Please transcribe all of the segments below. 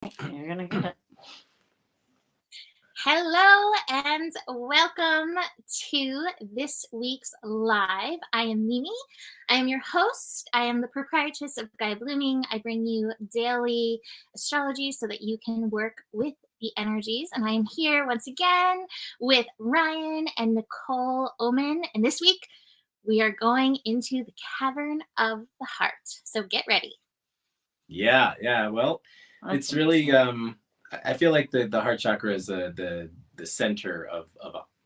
You're gonna get it. Hello and welcome to this week's live. I am Mimi. I am your host. I am the proprietress of Guy Blooming. I bring you daily astrology so that you can work with the energies. And I am here once again with Ryan and Nicole Oman. And this week we are going into the cavern of the heart. So get ready. Yeah. Well, it's really I feel like the heart chakra is the center of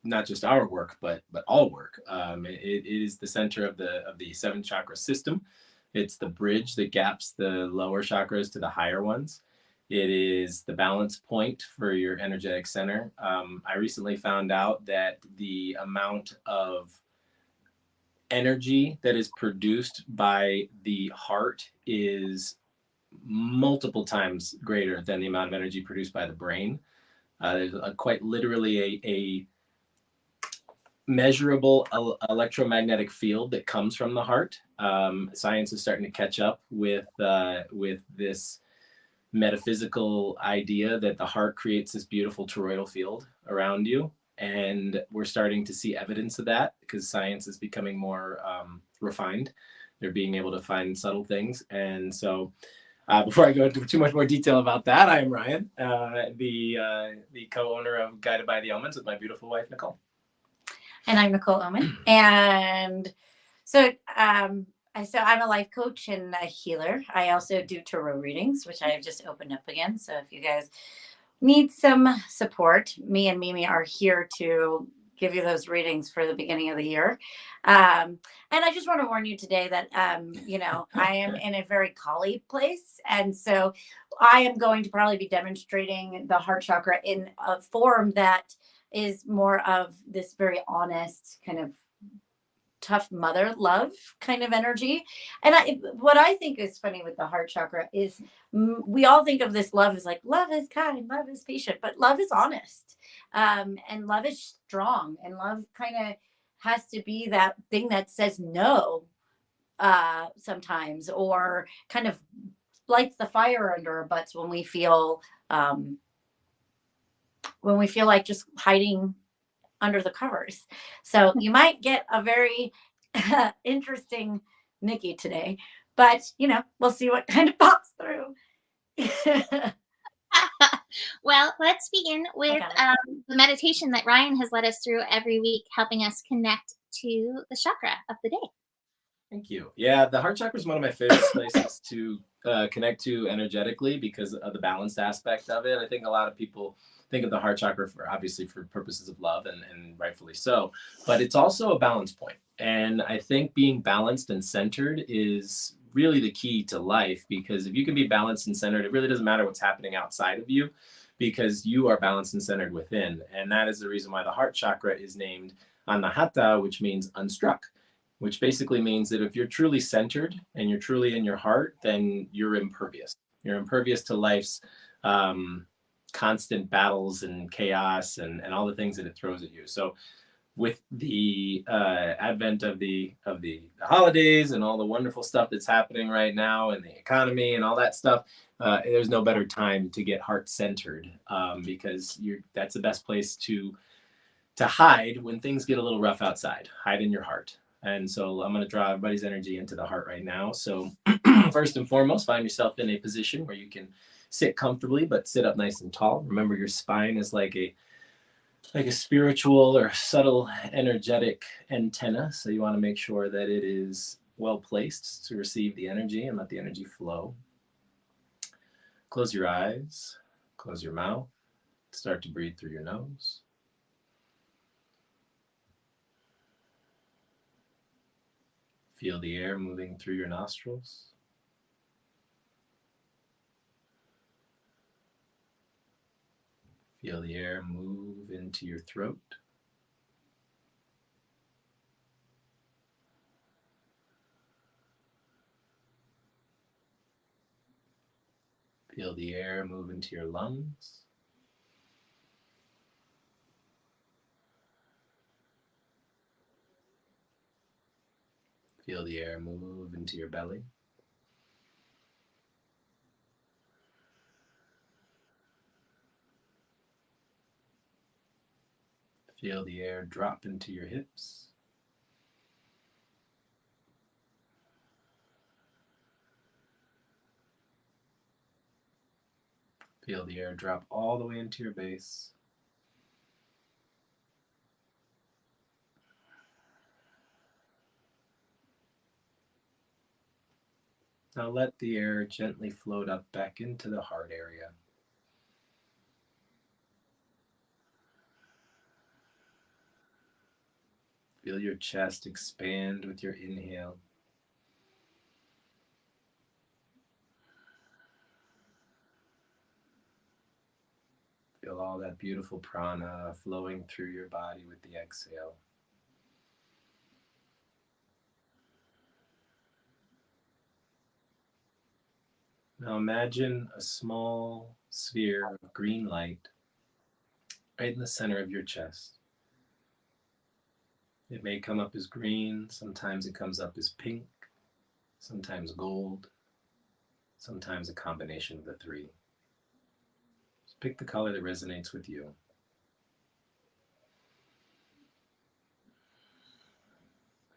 not just our work but all work. It is the center of the seven chakra system. It's the bridge that gaps the lower chakras to the higher ones. It is the balance point for your energetic center. I recently found out that the amount of energy that is produced by the heart is multiple times greater than the amount of energy produced by the brain. There's quite literally a measurable electromagnetic field that comes from the heart. Science is starting to catch up with this metaphysical idea that the heart creates this beautiful toroidal field around you. And we're starting to see evidence of that because science is becoming more refined. They're being able to find subtle things. And so before I go into too much more detail about that, I am Ryan, the co-owner of Guided by the Omans with my beautiful wife, Nicole. And I'm Nicole Oman. And so I'm a life coach and a healer. I also do tarot readings, which I have just opened up again. So if you guys need some support, me and Mimi are here to give you those readings for the beginning of the year. And I just want to warn you today that, I am in a very Kali place. And so I am going to probably be demonstrating the heart chakra in a form that is more of this very honest kind of tough mother love kind of energy. And what I think is funny with the heart chakra is we all think of this love as like, love is kind, love is patient, but love is honest. And love is strong, and love kind of has to be that thing that says no sometimes, or kind of lights the fire under our butts when we feel like just hiding under the covers. So you might get a very interesting Nikki today, but we'll see what kind of pops through. Well, let's begin with the meditation that Ryan has led us through every week, helping us connect to the chakra of the day. Thank you. Yeah, the heart chakra is one of my favorite places to connect to energetically because of the balanced aspect of it. I think a lot of people think of the heart chakra for purposes of love, and rightfully so, but it's also a balance point. And I think being balanced and centered is really the key to life, because if you can be balanced and centered, it really doesn't matter what's happening outside of you, because you are balanced and centered within. And that is the reason why the heart chakra is named Anahata, which means unstruck, which basically means that if you're truly centered and you're truly in your heart, then you're impervious. You're impervious to life's constant battles and chaos and all the things that it throws at you. So with the advent of the holidays and all the wonderful stuff that's happening right now and the economy and all that stuff, there's no better time to get heart centered, because that's the best place to hide when things get a little rough outside. Hide in your heart. And so I'm going to draw everybody's energy into the heart right now. So first and foremost, find yourself in a position where you can sit comfortably, but sit up nice and tall. Remember, your spine is like a spiritual or subtle energetic antenna. So you want to make sure that it is well placed to receive the energy and let the energy flow. Close your eyes, close your mouth, start to breathe through your nose. Feel the air moving through your nostrils. Feel the air move into your throat. Feel the air move into your lungs. Feel the air move into your belly. Feel the air drop into your hips. Feel the air drop all the way into your base. Now let the air gently float up back into the heart area. Feel your chest expand with your inhale. Feel all that beautiful prana flowing through your body with the exhale. Now imagine a small sphere of green light right in the center of your chest. It may come up as green, sometimes it comes up as pink, sometimes gold, sometimes a combination of the three. Just pick the color that resonates with you.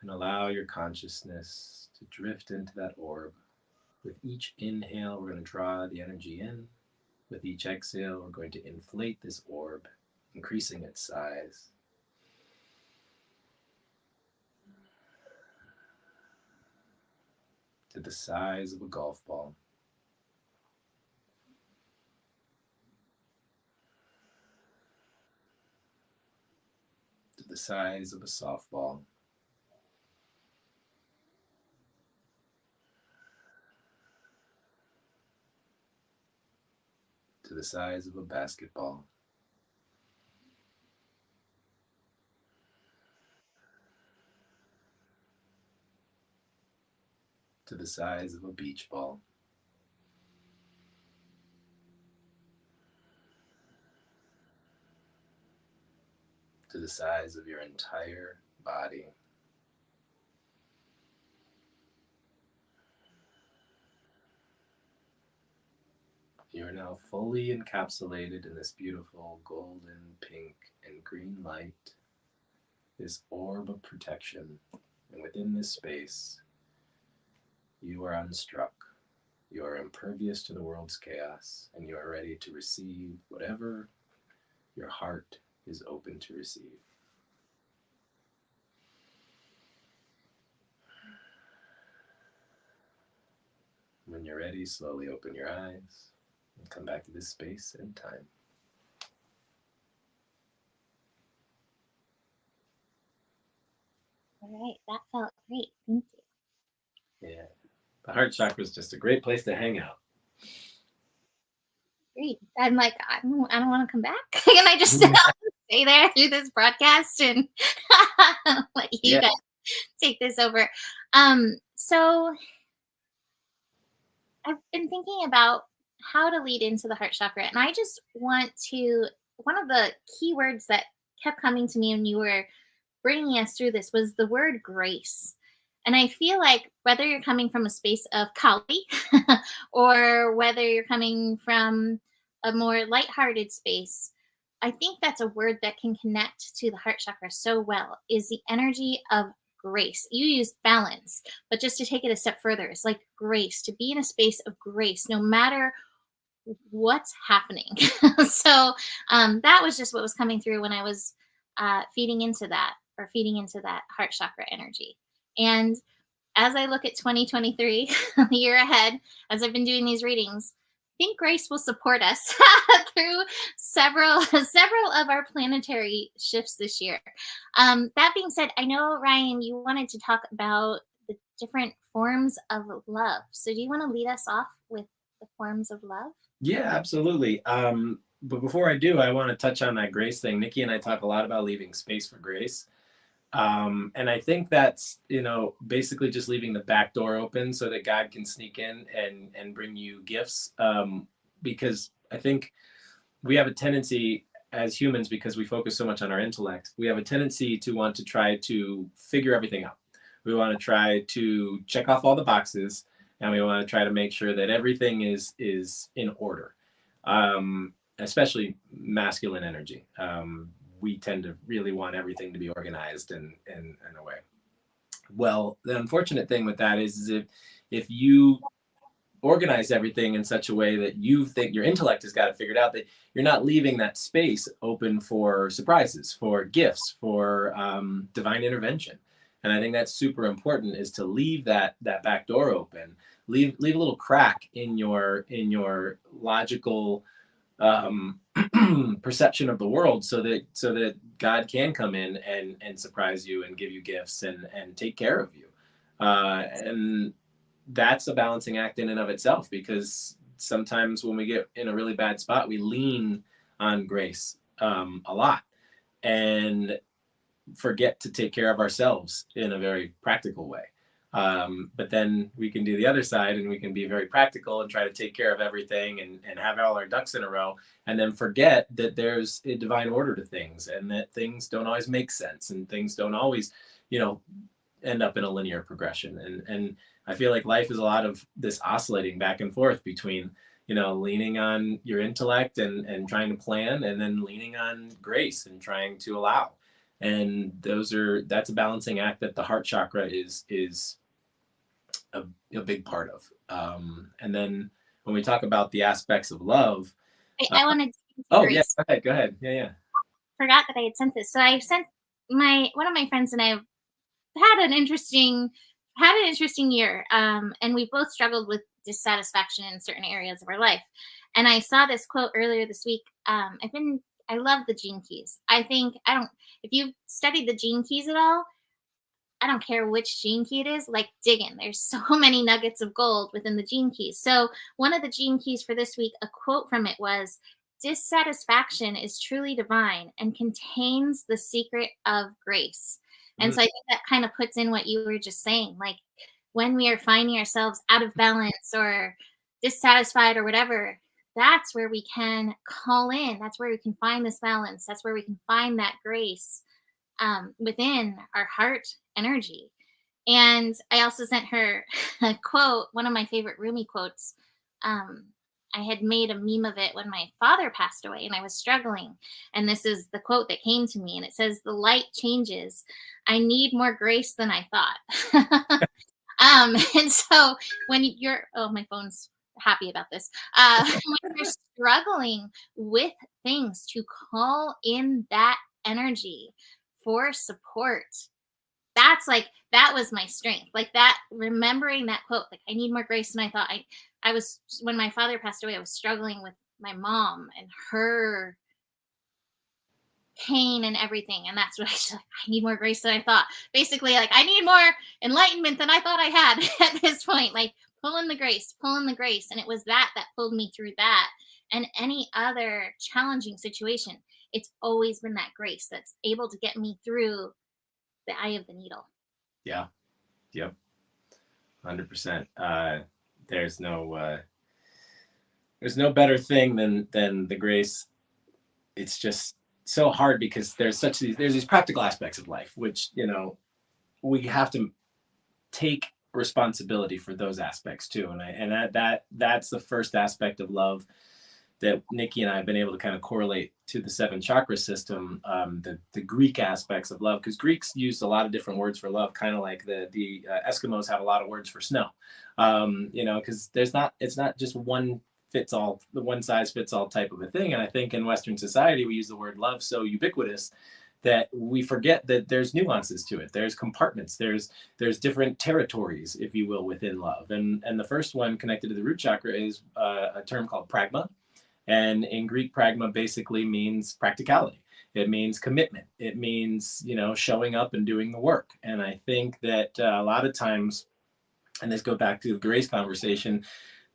And allow your consciousness to drift into that orb. With each inhale, we're going to draw the energy in. With each exhale, we're going to inflate this orb, increasing its size. To the size of a golf ball. To the size of a softball. To the size of a basketball. To the size of a beach ball. To the size of your entire body. You are now fully encapsulated in this beautiful golden, pink, and green light, this orb of protection. And within this space, you are unstruck. You are impervious to the world's chaos, and you are ready to receive whatever your heart is open to receive. When you're ready, slowly open your eyes and come back to this space and time. All right, that felt great. Thank you. Yeah. The heart chakra is just a great place to hang out. Great. I'm like, I don't want to come back. Can I just stay there through this broadcast and let you guys take this over? So I've been thinking about how to lead into the heart chakra, and I just want to, one of the key words that kept coming to me when you were bringing us through this was the word grace. And I feel like whether you're coming from a space of Kali or whether you're coming from a more lighthearted space, I think that's a word that can connect to the heart chakra so well, is the energy of grace. You use balance, but just to take it a step further, it's like grace, to be in a space of grace, no matter what's happening. So that was just what was coming through when I was feeding into that heart chakra energy. And as I look at 2023, the year ahead, as I've been doing these readings, I think grace will support us through several of our planetary shifts this year. That being said, I know, Ryan, you wanted to talk about the different forms of love. So do you want to lead us off with the forms of love? Yeah, absolutely. But before I do, I want to touch on that grace thing. Nikki and I talk a lot about leaving space for grace. And I think that's, basically just leaving the back door open so that God can sneak in and bring you gifts. Because I think we have a tendency as humans, because we focus so much on our intellect, we have a tendency to want to try to figure everything out. We want to try to check off all the boxes, and we want to try to make sure that everything is in order, especially masculine energy. we tend to really want everything to be organized in a way. Well, the unfortunate thing with that is if you organize everything in such a way that you think your intellect has got it figured out, that you're not leaving that space open for surprises, for gifts, for divine intervention. And I think that's super important, is to leave that back door open, leave a little crack in your logical perception of the world, so that God can come in and surprise you and give you gifts and take care of you. And that's a balancing act in and of itself, because sometimes when we get in a really bad spot, we lean on grace a lot and forget to take care of ourselves in a very practical way. But then we can do the other side, and we can be very practical and try to take care of everything and have all our ducks in a row, and then forget that there's a divine order to things, and that things don't always make sense, and things don't always, end up in a linear progression. And I feel like life is a lot of this oscillating back and forth between, leaning on your intellect and trying to plan, and then leaning on grace and trying to allow. And that's a balancing act that the heart chakra is a big part of. And then when we talk about the aspects of love, I wanted to. Oh yeah, go ahead. Yeah. Forgot that I had sent this. So I sent one of my friends and I have had an interesting year. And we've both struggled with dissatisfaction in certain areas of our life. And I saw this quote earlier this week. I love the gene keys. If you've studied the gene keys at all, I don't care which gene key it is, like dig in. There's so many nuggets of gold within the gene keys. So one of the gene keys for this week, a quote from it was, "Dissatisfaction is truly divine and contains the secret of grace." And so I think that kind of puts in what you were just saying. Like when we are finding ourselves out of balance or dissatisfied or whatever, that's where we can call in. That's where we can find this balance. That's where we can find that grace within our heart energy. And I also sent her a quote, one of my favorite Rumi quotes. I had made a meme of it when my father passed away and I was struggling. And this is the quote that came to me. And it says, "The light changes. I need more grace than I thought." And so when my phone's happy about this. When you're struggling with things, to call in that energy for support. That was my strength. Like that, remembering that quote, like I need more grace than I thought. I was, when my father passed away, I was struggling with my mom and her pain and everything. And that's what I need more grace than I thought. Basically, like I need more enlightenment than I thought I had at this point. Like pull in the grace. And it was that pulled me through that. And any other challenging situation, it's always been that grace that's able to get me through the eye of the needle. Yeah. Yep. 100%. There's no better thing than the grace. It's just so hard because there's these practical aspects of life, which, we have to take responsibility for those aspects too. And that's the first aspect of love that Nikki and I have been able to kind of correlate to the 7 chakra system, the Greek aspects of love, because Greeks used a lot of different words for love, kind of like the Eskimos have a lot of words for snow, because it's not just one size fits all type of a thing. And I think in Western society, we use the word love so ubiquitous that we forget that there's nuances to it. There's compartments, there's different territories, if you will, within love. And the first one connected to the root chakra is a term called pragma. And in Greek, pragma basically means practicality. It means commitment. It means, showing up and doing the work. And I think that a lot of times, and this goes back to the grace conversation,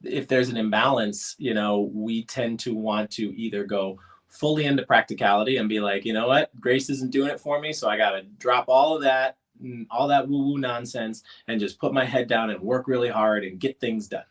if there's an imbalance, we tend to want to either go fully into practicality and be like, you know what, grace isn't doing it for me, so I got to drop all that woo-woo nonsense and just put my head down and work really hard and get things done.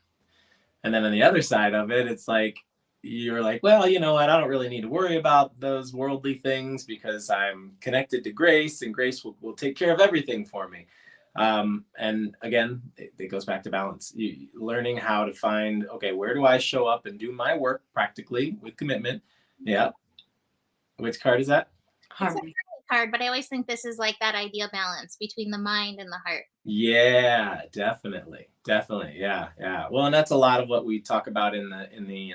And then on the other side of it, it's like, you're like, well, you know what, I don't really need to worry about those worldly things because I'm connected to grace, and grace will take care of everything for me. And again, it goes back to balance. Learning how to find, okay, where do I show up and do my work practically with commitment? Yeah. Which card is that? Harmony. Card, but I always think this is like that ideal balance between the mind and the heart. Yeah, definitely. Yeah. Well, and that's a lot of what we talk about in the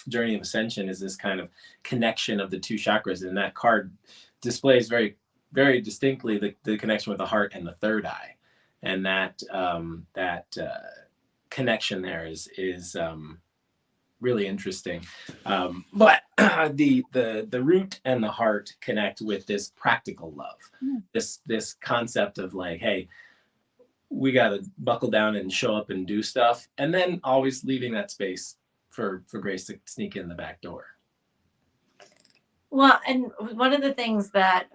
journey of ascension, is this kind of connection of the two chakras, and that card displays very, very distinctly the connection with the heart and the third eye, and that connection there is really interesting. But the root and the heart connect with this practical love, this concept of like, hey, we got to buckle down and show up and do stuff, and then always leaving that space for grace to sneak in the back door. Well, and one of the things that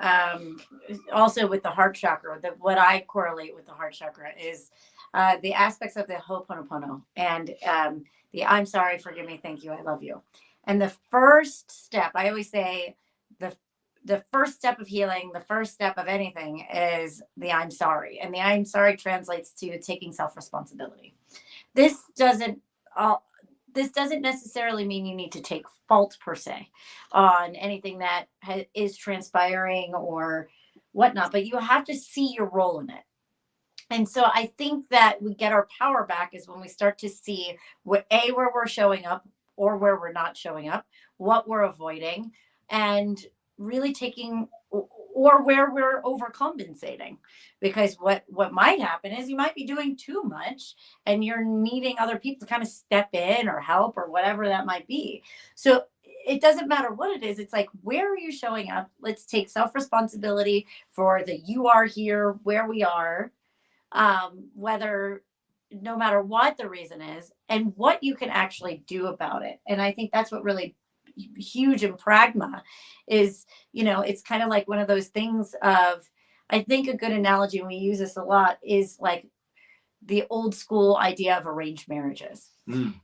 also with the heart chakra, that what I correlate with the heart chakra is the aspects of the Ho'oponopono and the I'm sorry, forgive me, thank you, I love you. And the first step, I always say the first step of healing, the first step of anything is the I'm sorry. And the I'm sorry translates to taking self-responsibility. This doesn't necessarily mean you need to take fault per se on anything that is transpiring or whatnot, but you have to see your role in it. And so I think that we get our power back is when we start to see where we're showing up or where we're not showing up, what we're avoiding, and really taking, or where we're overcompensating. Because what might happen is you might be doing too much and you're needing other people to kind of step in or help or whatever that might be. So it doesn't matter what it is. It's like, where are you showing up? Let's take self-responsibility for the you are here, where we are, whether, no matter what the reason is, and what you can actually do about it. And I think that's what really huge in pragma is, it's kind of like one of those things of, I think a good analogy, and we use this a lot, is like the old school idea of arranged marriages,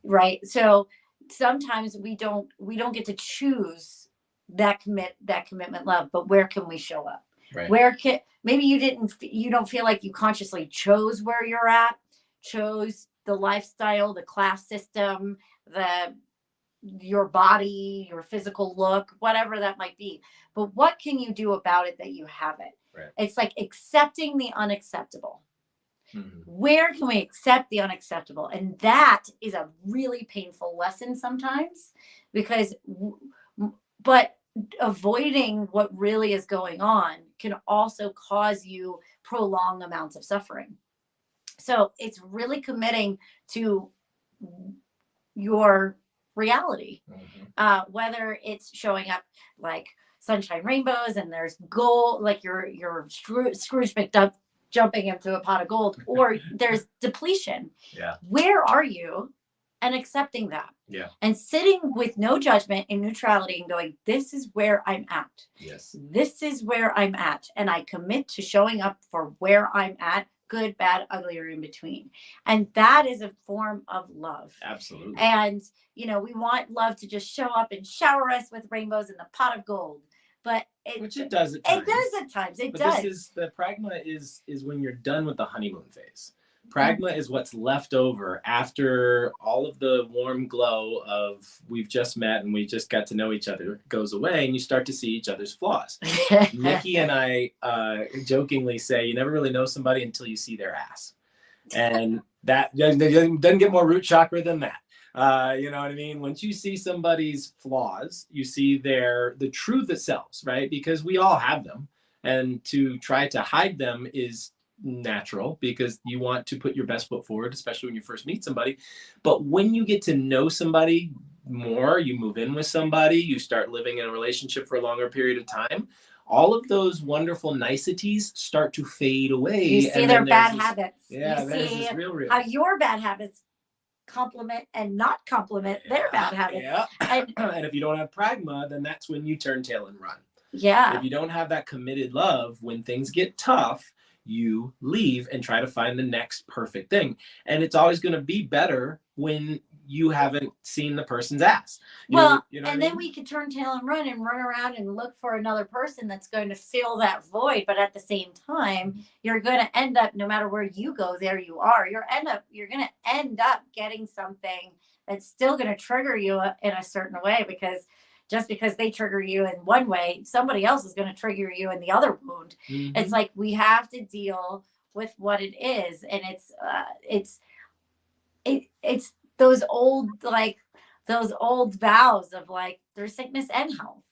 right? So sometimes we don't get to choose that commitment love, but where can we show up? Right. Where maybe you don't feel like you consciously chose where you're at, chose the lifestyle, the class system, your body, your physical look, whatever that might be. But what can you do about it that you haven't? Right. It's like accepting the unacceptable. Mm-hmm. Where can we accept the unacceptable? And that is a really painful lesson sometimes, because, but avoiding what really is going on can also cause you prolonged amounts of suffering. So it's really committing to your reality, whether it's showing up like sunshine, rainbows, and there's gold, like you're Scrooge McDuck jumping into a pot of gold, or there's depletion. Yeah. Where are you? And accepting that. Yeah. And sitting with no judgment and neutrality and going, this is where I'm at. Yes. This is where I'm at. And I commit to showing up for where I'm at, good, bad, ugly, or in between. And that is a form of love. Absolutely. And, we want love to just show up and shower us with rainbows and the pot of gold. But which it does at times. It does at times. It does. The pragma is when you're done with the honeymoon phase. Pragma is what's left over after all of the warm glow of we've just met and we just got to know each other goes away, and you start to see each other's flaws. Nikki and I jokingly say you never really know somebody until you see their ass. And that doesn't get more root chakra than that. You know what I mean? Once you see somebody's flaws, you see the truth it sells, right? Because we all have them. And to try to hide them is natural because you want to put your best foot forward, especially when you first meet somebody. But when you get to know somebody more, you move in with somebody, you start living in a relationship for a longer period of time, all of those wonderful niceties start to fade away. You see their bad habits. Yeah, you see how your bad habits complement and not complement their bad habits. Yeah. And if you don't have pragma, then that's when you turn tail and run. Yeah. If you don't have that committed love, when things get tough, you leave and try to find the next perfect thing. And it's always going to be better when you haven't seen the person's ass. Then we could turn tail and run around and look for another person that's going to fill that void. But at the same time, you're going to end up, no matter where you go, there you are. You're going to end up getting something that's still going to trigger you in a certain way, because just because they trigger you in one way, somebody else is going to trigger you in the other wound. It's like we have to deal with what it is, and it's those old vows of like there's sickness and health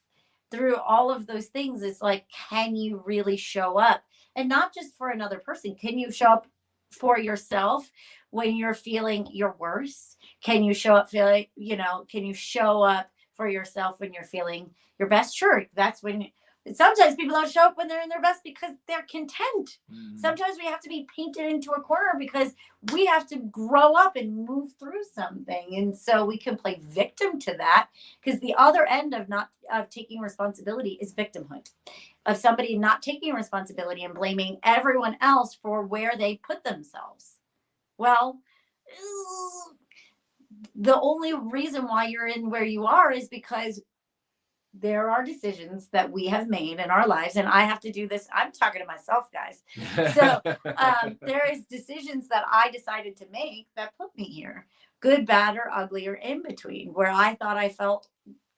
through all of those things. It's like, can you really show up, and not just for another person? Can you show up for yourself when you're feeling your worst? Can you show up feeling, can you show up for yourself when you're feeling your best? Sure, that's when sometimes people don't show up when they're in their best because they're content. Sometimes we have to be painted into a corner because we have to grow up and move through something. And so we can play victim to that, because the other end of taking responsibility is victimhood, of somebody not taking responsibility and blaming everyone else for where they put themselves. Well, the only reason why you're in where you are is because there are decisions that we have made in our lives, and I have to do this. I'm talking to myself, guys. So there is decisions that I decided to make that put me here, good, bad, or ugly, or in between, where I thought I felt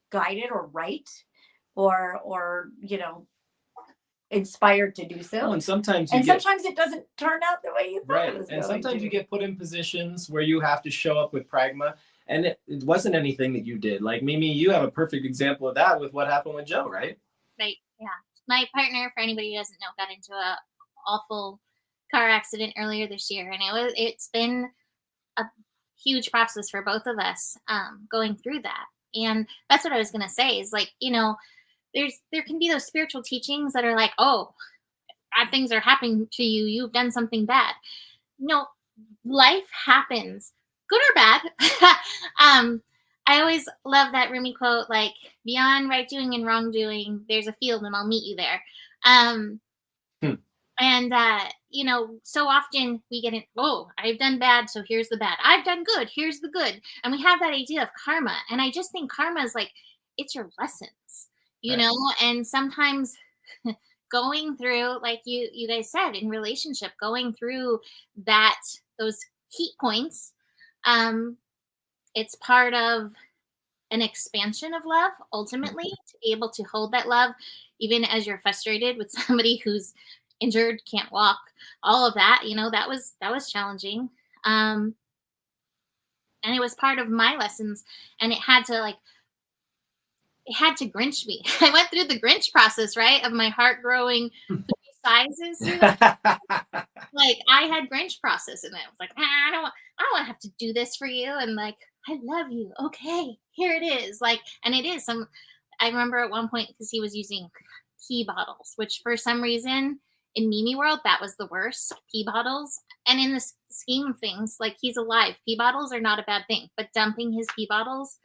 guided or right, or inspired to do so. Well, and sometimes it doesn't turn out the way you thought right. it was And going sometimes to. you get put in positions where you have to show up with pragma. And it wasn't anything that you did. Like Mimi, you have a perfect example of that with what happened with Joe, right? Right. Yeah. My partner, for anybody who doesn't know, got into a awful car accident earlier this year, and it's been a huge process for both of us going through that. And that's what I was gonna say is, like, there can be those spiritual teachings that are like, oh, bad things are happening to you, you've done something bad. No, life happens, good or bad. I always love that Rumi quote, like, beyond right doing and wrongdoing, there's a field and I'll meet you there. And, so often we get in, oh, I've done bad, so here's the bad. I've done good, here's the good. And we have that idea of karma. And I just think karma is like, it's your lessons, and sometimes going through, like you guys said, in relationship, going through those heat points, it's part of an expansion of love, ultimately, to be able to hold that love, even as you're frustrated with somebody who's injured, can't walk, all of that, that was challenging. And it was part of my lessons, and it had to Grinch me. I went through the Grinch process, right? Of my heart growing 3 sizes. Like, I had Grinch process, and I was like, I don't want to have to do this for you. And like, I love you. Okay, here it is. Like, and it is I remember at one point, because he was using pee bottles, which for some reason in Mimi world, that was the worst, pee bottles. And in the scheme of things, like, he's alive. Pee bottles are not a bad thing, but dumping his pee bottles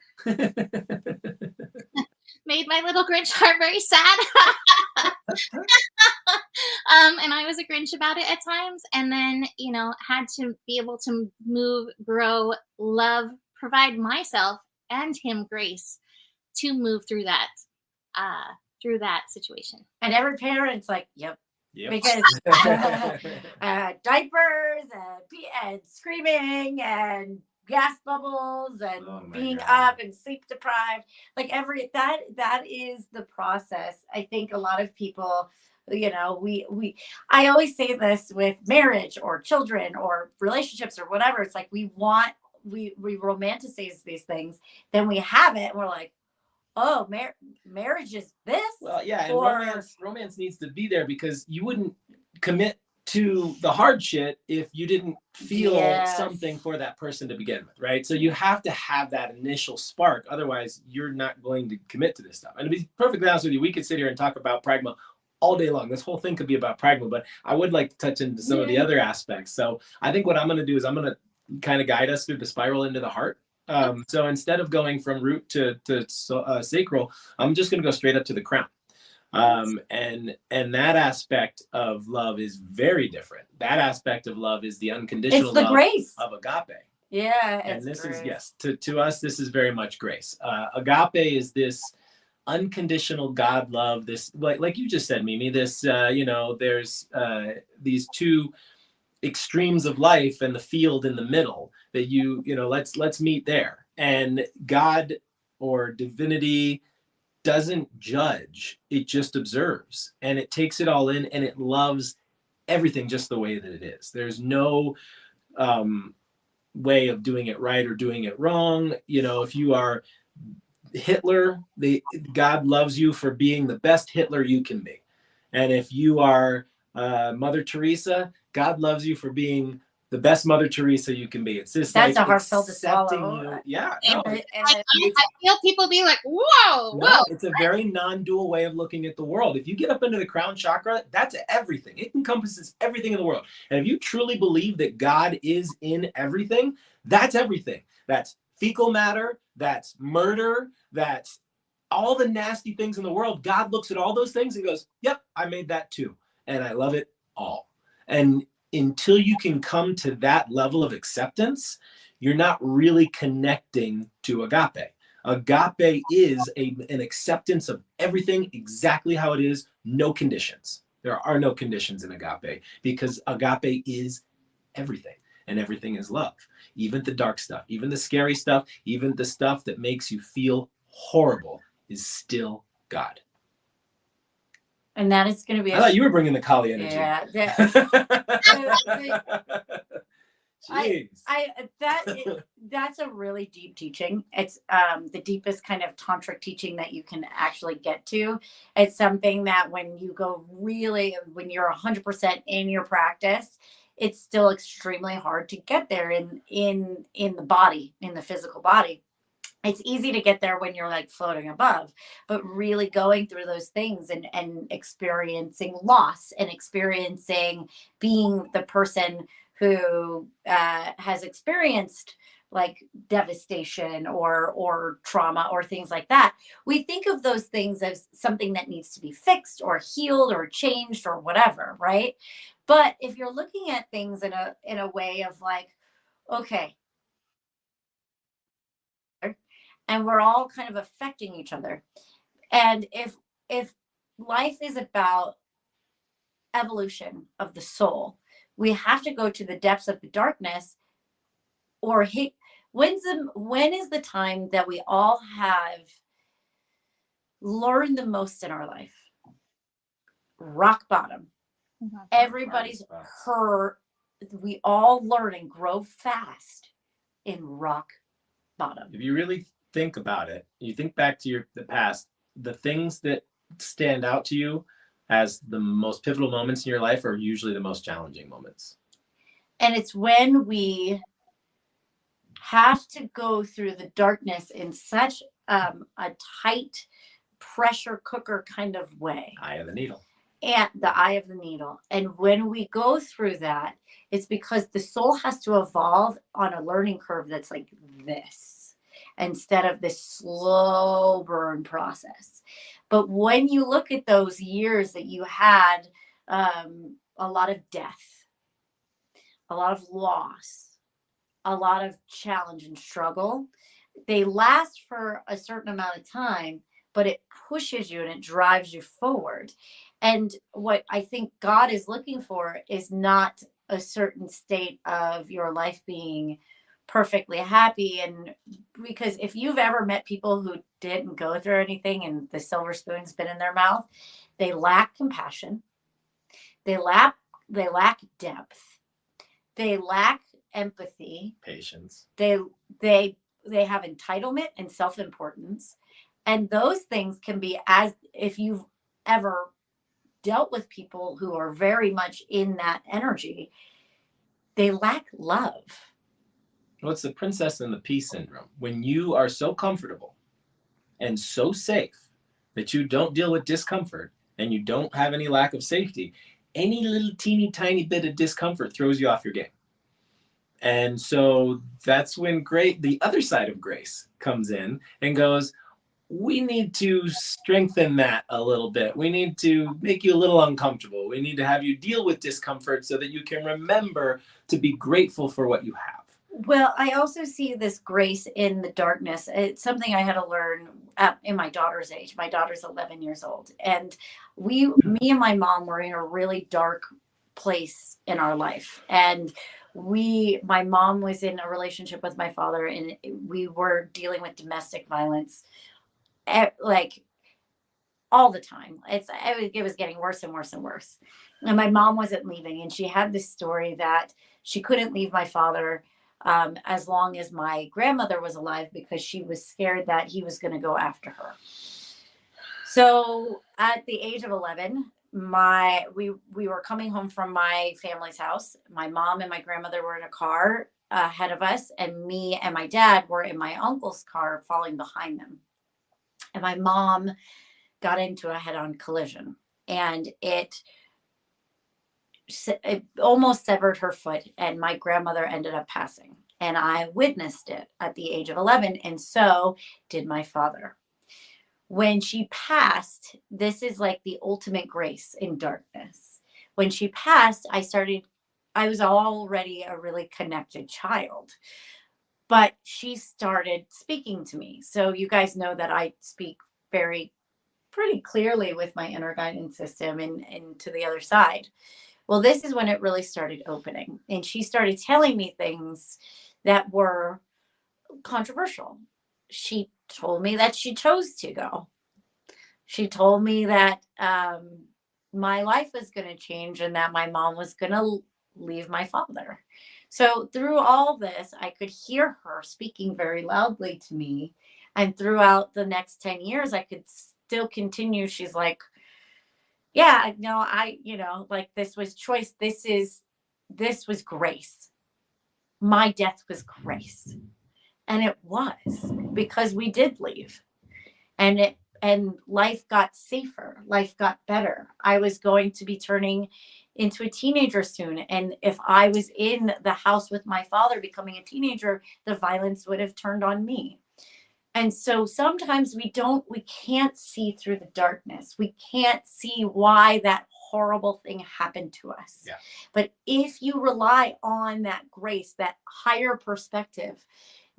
made my little Grinch heart very sad. And I was a Grinch about it at times. And then, had to be able to move, grow, love, provide myself and him grace to move through that situation. And every parent's like, yep. Because diapers and screaming and gas bubbles and being up and sleep deprived, like that is the process. I think a lot of people, I always say this with marriage or children or relationships or whatever. It's like we romanticize these things, then we have it and we're like, oh, marriage is this. Well, yeah, and romance needs to be there, because you wouldn't commit to the hard shit if you didn't feel something for that person to begin with, right? So you have to have that initial spark, otherwise you're not going to commit to this stuff. And to be perfectly honest with you, we could sit here and talk about pragma all day long. This whole thing could be about pragma, but I would like to touch into some of the other aspects. So I think what I'm going to do is I'm going to kind of guide us through the spiral into the heart. So instead of going from root to sacral, I'm just going to go straight up to the crown. And that aspect of love is very different. That aspect of love is the unconditional love grace of agape. Yeah. And this is, to us, this is very much grace. Agape is this unconditional God love, this, like you just said, Mimi, this, there's these two extremes of life and the field in the middle that let's meet there. And God or divinity doesn't judge. It just observes, and it takes it all in, and it loves everything just the way that it is. There's no way of doing it right or doing it wrong. If you are Hitler, God loves you for being the best Hitler you can be. And if you are Mother Teresa, God loves you for being the best Mother Teresa you can be. It's just that's like a hard pill to accepting swallow. you. Yeah. I feel people be like, whoa. It's a very non-dual way of looking at the world. If you get up into the crown chakra, that's everything. It encompasses everything in the world. And if you truly believe that God is in everything, that's everything. That's fecal matter, that's murder, that's all the nasty things in the world. God looks at all those things and goes, yep, I made that too. And I love it all. And until you can come to that level of acceptance, you're not really connecting to agape. Agape is an acceptance of everything exactly how it is, no conditions. There are no conditions in agape, because agape is everything, and everything is love. Even the dark stuff, even the scary stuff, even the stuff that makes you feel horrible is still God. And that is going to be. I thought you were bringing the Kali energy. Yeah. Jeez. That's a really deep teaching. It's the deepest kind of tantric teaching that you can actually get to. It's something that when you're 100% in your practice, it's still extremely hard to get there in the body, in the physical body. It's easy to get there when you're like floating above, but really going through those things and experiencing loss and experiencing being the person who has experienced like devastation or trauma or things like that. We think of those things as something that needs to be fixed or healed or changed or whatever, right? But if you're looking at things in a way of like, okay, and we're all kind of affecting each other. And if life is about evolution of the soul, we have to go to the depths of the darkness, or when is the time that we all have learned the most in our life? Rock bottom. Mm-hmm. Everybody's hurt. We all learn and grow fast in rock bottom. If you really think about it, you think back to the past, the things that stand out to you as the most pivotal moments in your life are usually the most challenging moments. And it's when we have to go through the darkness in such a tight pressure cooker kind of way. Eye of the needle. And the eye of the needle. And when we go through that, it's because the soul has to evolve on a learning curve that's like this, instead of this slow burn process. But when you look at those years that you had a lot of death, a lot of loss, a lot of challenge and struggle, they last for a certain amount of time, but it pushes you and it drives you forward. And what I think God is looking for is not a certain state of your life being perfectly happy. And because if you've ever met people who didn't go through anything and the silver spoon's been in their mouth, they lack compassion. They lack depth. They lack empathy. Patience. They have entitlement and self-importance. And those things can be, as if you've ever dealt with people who are very much in that energy, they lack love. Well, it's the princess and the pea syndrome. When you are so comfortable and so safe that you don't deal with discomfort and you don't have any lack of safety, any little teeny tiny bit of discomfort throws you off your game. And so that's when the other side of grace comes in and goes, we need to strengthen that a little bit. We need to make you a little uncomfortable. We need to have you deal with discomfort so that you can remember to be grateful for what you have. Well, I also see this grace in the darkness. It's something I had to learn in my daughter's age. My daughter's 11 years old. And me and my mom were in a really dark place in our life. And my mom was in a relationship with my father, and we were dealing with domestic violence. Like all the time. It was getting worse and worse and worse. And my mom wasn't leaving. And she had this story that she couldn't leave my father as long as my grandmother was alive because she was scared that he was going to go after her. So at the age of 11, we were coming home from my family's house. My mom and my grandmother were in a car ahead of us, and me and my dad were in my uncle's car following behind them. And my mom got into a head-on collision, and it almost severed her foot, and my grandmother ended up passing. And I witnessed it at the age of 11, and so did my father. When she passed, this is like the ultimate grace in darkness. When she passed, I was already a really connected child, but she started speaking to me. So you guys know that I speak pretty clearly with my inner guidance system and to the other side. Well, this is when it really started opening, and she started telling me things that were controversial. She told me that she chose to go. She told me that my life was going to change and that my mom was going to leave my father. So through all this, I could hear her speaking very loudly to me. And throughout the next 10 years, I could still continue. She's like, yeah, no, like this was choice. This was grace. My death was grace. And it was, because we did leave. And life got safer. Life got better. I was going to be turning into a teenager soon. And if I was in the house with my father becoming a teenager, the violence would have turned on me. And so sometimes we can't see through the darkness. We can't see why that horrible thing happened to us. Yeah. But if you rely on that grace, that higher perspective,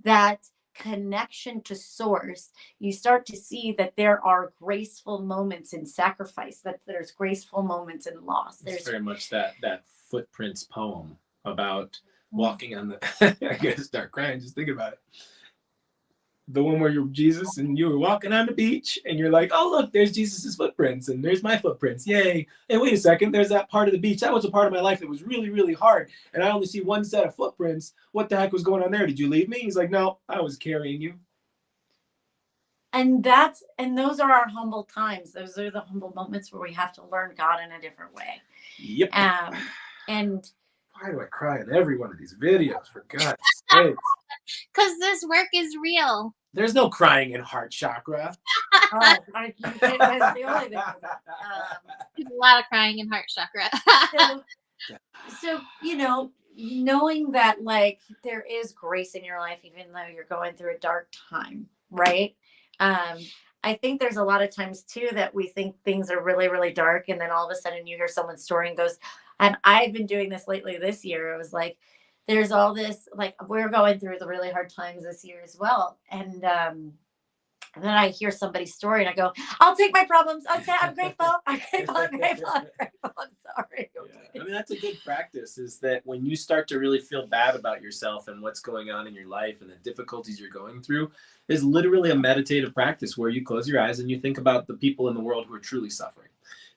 that connection to source, you start to see that there are graceful moments in sacrifice, that there's graceful moments in loss. There's very much that Footprints poem about walking on the I gotta start crying just think about it. The one where you're Jesus and you were walking on the beach and you're like, oh, look, there's Jesus's footprints and there's my footprints. Yay. And wait a second, there's that part of the beach. That was a part of my life that was really, really hard. And I only see one set of footprints. What the heck was going on there? Did you leave me? He's like, no, I was carrying you. And those are our humble times. Those are the humble moments where we have to learn God in a different way. Yep. And why do I cry in every one of these videos, for God's sake? Because this work is real. There's no crying in heart chakra. That's the only thing. There's a lot of crying in heart chakra. So, knowing that like there is grace in your life, even though you're going through a dark time, right? I think there's a lot of times too that we think things are really, really dark. And then all of a sudden you hear someone's story and goes, and I've been doing this lately this year. It was like, there's all this, like we're going through the really hard times this year as well. And then I hear somebody's story and I go, I'll take my problems. Okay, I'm grateful. I'm grateful. I'm grateful. I'm grateful. I'm sorry. Yeah. I mean, that's a good practice, is that when you start to really feel bad about yourself and what's going on in your life and the difficulties you're going through, is literally a meditative practice where you close your eyes and you think about the people in the world who are truly suffering.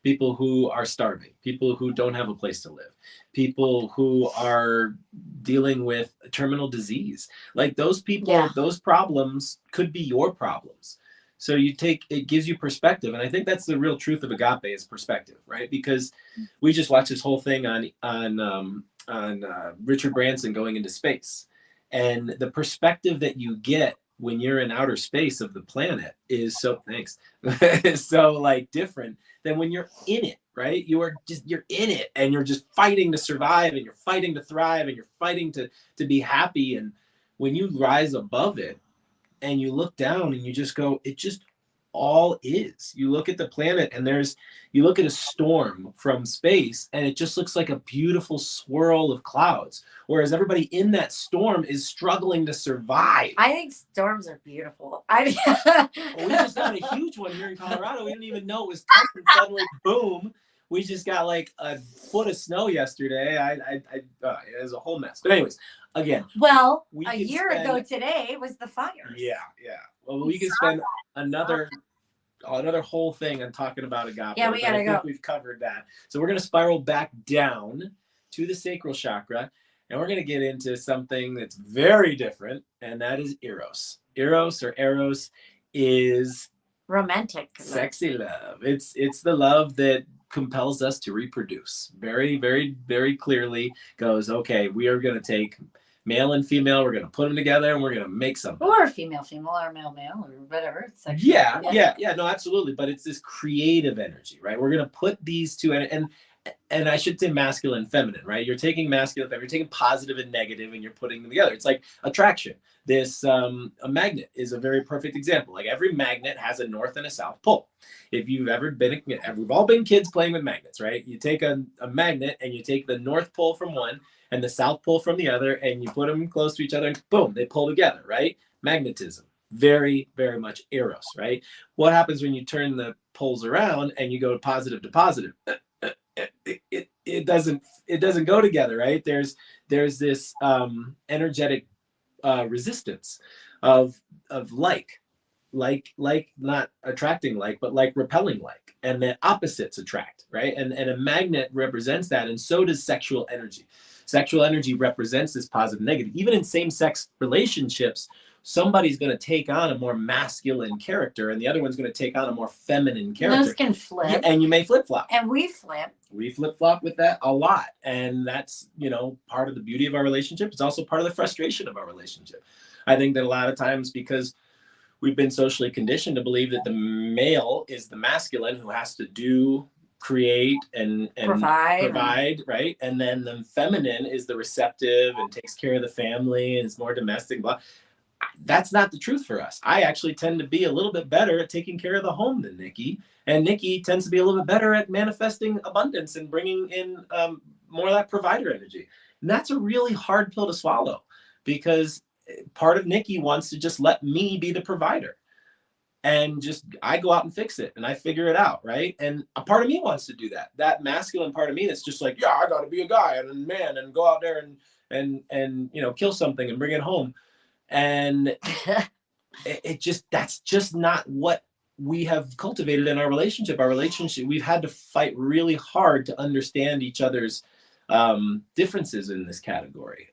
People who are starving, people who don't have a place to live, people who are dealing with terminal disease. Like those people, those problems could be your problems. So it gives you perspective. And I think that's the real truth of agape, is perspective, right? Because we just watched this whole thing on Richard Branson going into space. And the perspective that you get when you're in outer space of the planet is so like different than when you're in it, right? You're in it and you're just fighting to survive and you're fighting to thrive and you're fighting to be happy. And when you rise above it and you look down and you just go, it just all is. You look at the planet and you look at a storm from space and it just looks like a beautiful swirl of clouds, whereas everybody in that storm is struggling to survive. I think storms are beautiful. Well, we just got a huge one here in Colorado. We didn't even know it was coming. Suddenly, boom. We just got like a foot of snow yesterday. It was a whole mess. But anyways, again. Well, a year ago today was the fires. Yeah. Well, we could spend another another whole thing on talking about agape. Yeah, we gotta go. We've covered that. So we're going to spiral back down to the sacral chakra, and we're going to get into something that's very different, and that is eros. Eros or eros is romantic, sexy love. It's the love that compels us to reproduce. Very, very, very clearly goes, okay, we are going to take male and female, we're going to put them together, and we're going to make something. Or female, or male, or whatever. Yeah, no, absolutely. But it's this creative energy, right? We're going to put these two, and I should say masculine, feminine, right? You're taking masculine, feminine, you're taking positive and negative, and you're putting them together. It's like attraction. This a magnet is a very perfect example. Like every magnet has a north and a south pole. If you've ever been, we've all been kids playing with magnets, right? You take a magnet and you take the north pole from one and the south pole from the other, and you put them close to each other, and boom, they pull together, right? Magnetism, very, very much eros, right? What happens when you turn the poles around and you go positive to positive? It doesn't go together, right? There's this energetic resistance of like not attracting like, but like repelling like, and the opposites attract, right? And a magnet represents that, and so does sexual energy. Sexual energy represents this positive and negative. Even in same-sex relationships, somebody's going to take on a more masculine character, and the other one's going to take on a more feminine character. Those can flip. Yeah, and you may flip-flop. And we flip. We flip-flop with that a lot. And that's, part of the beauty of our relationship. It's also part of the frustration of our relationship. I think that a lot of times, because we've been socially conditioned to believe that the male is the masculine who has to do, create, and provide, right? And then the feminine is the receptive and takes care of the family and is more domestic, blah. That's not the truth for us. I actually tend to be a little bit better at taking care of the home than Nikki. And Nikki tends to be a little bit better at manifesting abundance and bringing in more of that provider energy. And that's a really hard pill to swallow, because part of Nikki wants to just let me be the provider. And I go out and fix it and I figure it out, right? And a part of me wants to do that. That masculine part of me that's just like, yeah, I got to be a guy and a man and go out there and kill something and bring it home. And that's just not what we have cultivated in our relationship. We've had to fight really hard to understand each other's differences in this category.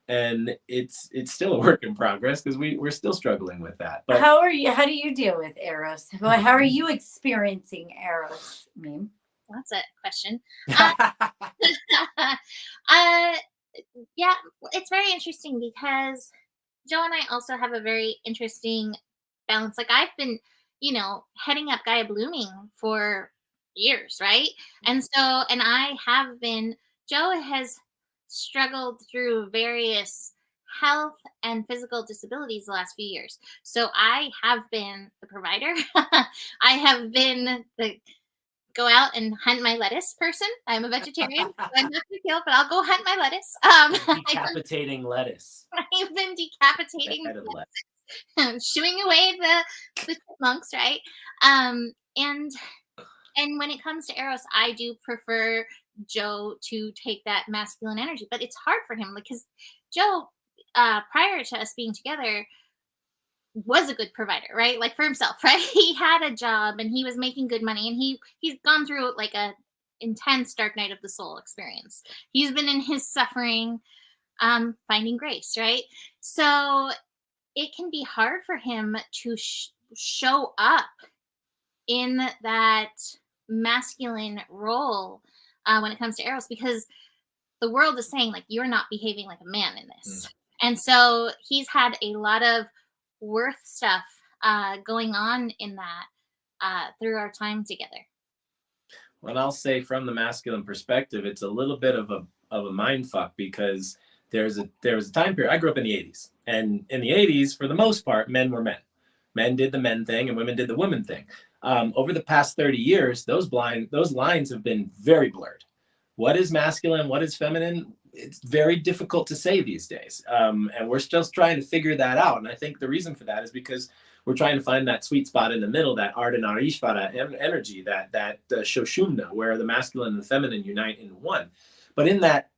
And it's still a work in progress, because we're still struggling with that. But how do you deal with eros? How are you experiencing eros, Meme? That's a question. Yeah, it's very interesting, because Joe and I also have a very interesting balance. Like, I've been, heading up Gaia Blooming for years, right? And Joe has struggled through various health and physical disabilities the last few years. So I have been the provider. I have been the go out and hunt my lettuce person. I'm a vegetarian. So I'm not going to kill, but I'll go hunt my lettuce. Decapitating lettuce. I've been decapitating lettuce, shooing away the chipmunks, right? And when it comes to eros, I do prefer Joe to take that masculine energy, but it's hard for him, because Joe, prior to us being together, was a good provider, right? Like, for himself, right? He had a job and he was making good money, and he's gone through like a intense dark night of the soul experience. He's been in his suffering, finding grace, right? So it can be hard for him to show up in that masculine role when it comes to eros, because the world is saying, like, you're not behaving like a man in this. And so he's had a lot of worth stuff going on in that through our time together. Well, I'll say, from the masculine perspective, it's a little bit of a mind fuck, because there was a time period. I grew up in the 80s, and in the 80s, for the most part, men were men. Men did the men thing and women did the women thing. Over the past 30 years, those lines have been very blurred. What is masculine? What is feminine? It's very difficult to say these days. And we're still trying to figure that out. And I think the reason for that is because we're trying to find that sweet spot in the middle, that Ardhana Ishvara energy, that Shoshumna, where the masculine and the feminine unite in one. But in that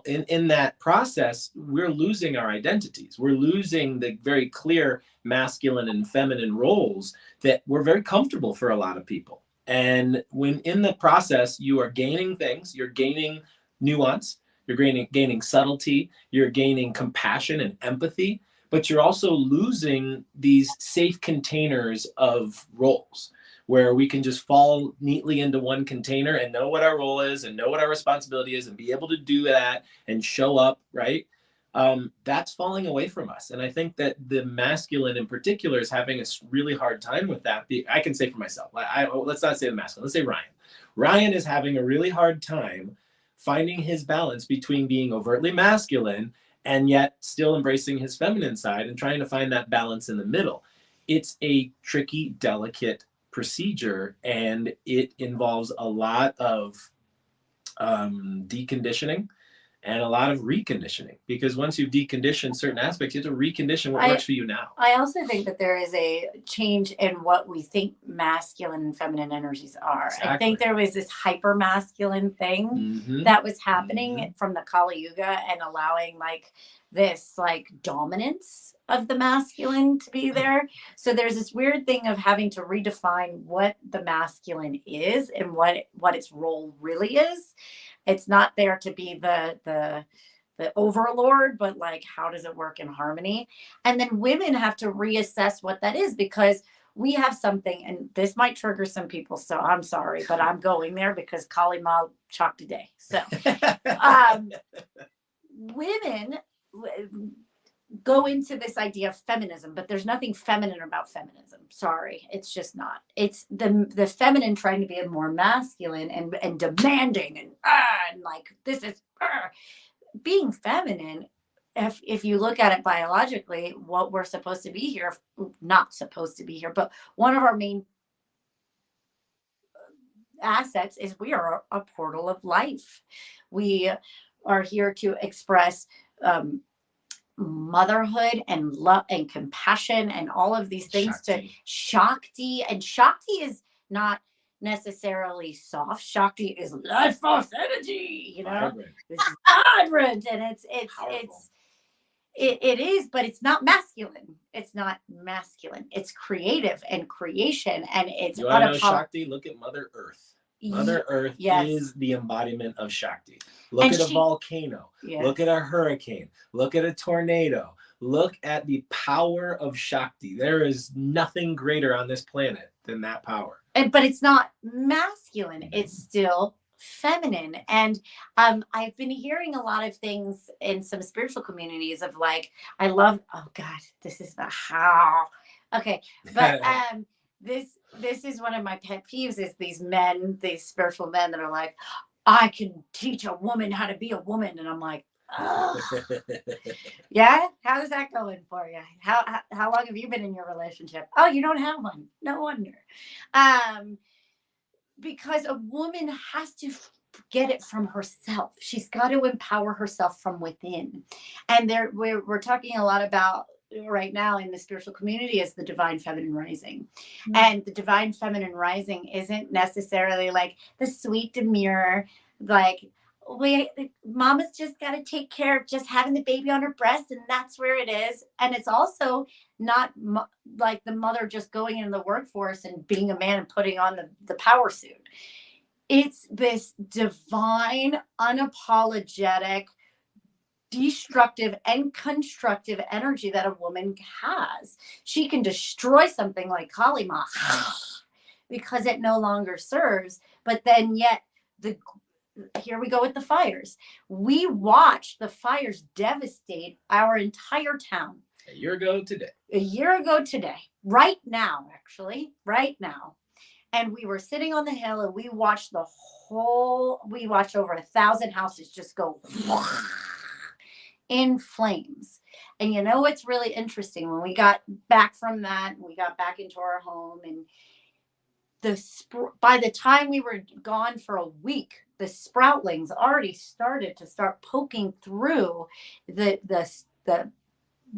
in that process, we're losing our identities. We're losing the very clear masculine and feminine roles that were very comfortable for a lot of people. And when in the process, you are gaining things, you're gaining nuance, you're gaining subtlety, you're gaining compassion and empathy, but you're also losing these safe containers of roles where we can just fall neatly into one container and know what our role is and know what our responsibility is and be able to do that and show up, right? That's falling away from us. And I think that the masculine in particular is having a really hard time with that. I can say for myself, let's not say the masculine, let's say Ryan. Ryan is having a really hard time finding his balance between being overtly masculine and yet still embracing his feminine side and trying to find that balance in the middle. It's a tricky, delicate procedure, and it involves a lot of deconditioning and a lot of reconditioning, because once you've deconditioned certain aspects, you have to recondition what works for you now. I also think that there is a change in what we think masculine and feminine energies are. Exactly. I think there was this hyper masculine thing that was happening from the Kali Yuga and allowing like this like dominance of the masculine to be there. So there's this weird thing of having to redefine what the masculine is and what its role really is. It's not there to be the overlord, but like, how does it work in harmony? And then women have to reassess what that is, because we have something, and this might trigger some people, so I'm sorry, but I'm going there because Kali Ma Chakra Day. So women go into this idea of feminism, but there's nothing feminine about feminism. Sorry, it's just not. It's the feminine trying to be more masculine and demanding and like this is being feminine. If you look at it biologically, what we're supposed to be here, not supposed to be here, but one of our main assets is we are a portal of life. We are here to express motherhood and love and compassion and all of these things. Shakti. To Shakti. And Shakti is not necessarily soft. Shakti is life force energy, you know. Vibrant. This is vibrant, and it is, but it's not masculine. It's not masculine. It's creative and creation, and it's you want to know Shakti? Look at Mother Earth. Mother Earth is the embodiment of Shakti. Look at a volcano. Yes. Look at a hurricane. Look at a tornado. Look at the power of Shakti. There is nothing greater on this planet than that power. But it's not masculine. It's still feminine. And I've been hearing a lot of things in some spiritual communities of like, I love, oh God, this is the how. Okay. But this is one of my pet peeves is these men, these spiritual men that are like, I can teach a woman how to be a woman. And I'm like, oh. Yeah. How's that going for you? How long have you been in your relationship? Oh, you don't have one. No wonder. Because a woman has to get it from herself. She's got to empower herself from within. And we're talking a lot about right now in the spiritual community is the divine feminine rising. Mm-hmm. And the divine feminine rising isn't necessarily like the sweet demure, like mama's just got to take care of just having the baby on her breast and that's where it is. And it's also not like the mother just going into the workforce and being a man and putting on the power suit. It's this divine, unapologetic, destructive and constructive energy that a woman has. She can destroy something like Kali Ma because it no longer serves. But then yet here we go with the fires. We watched the fires devastate our entire town. A year ago today. Right now, actually. Right now. And we were sitting on the hill and we watched over 1,000 houses just go in flames. And you know what's really interesting? When we got back from that, we got back into our home, and by the time we were gone for a week, the sproutlings already started to poking through the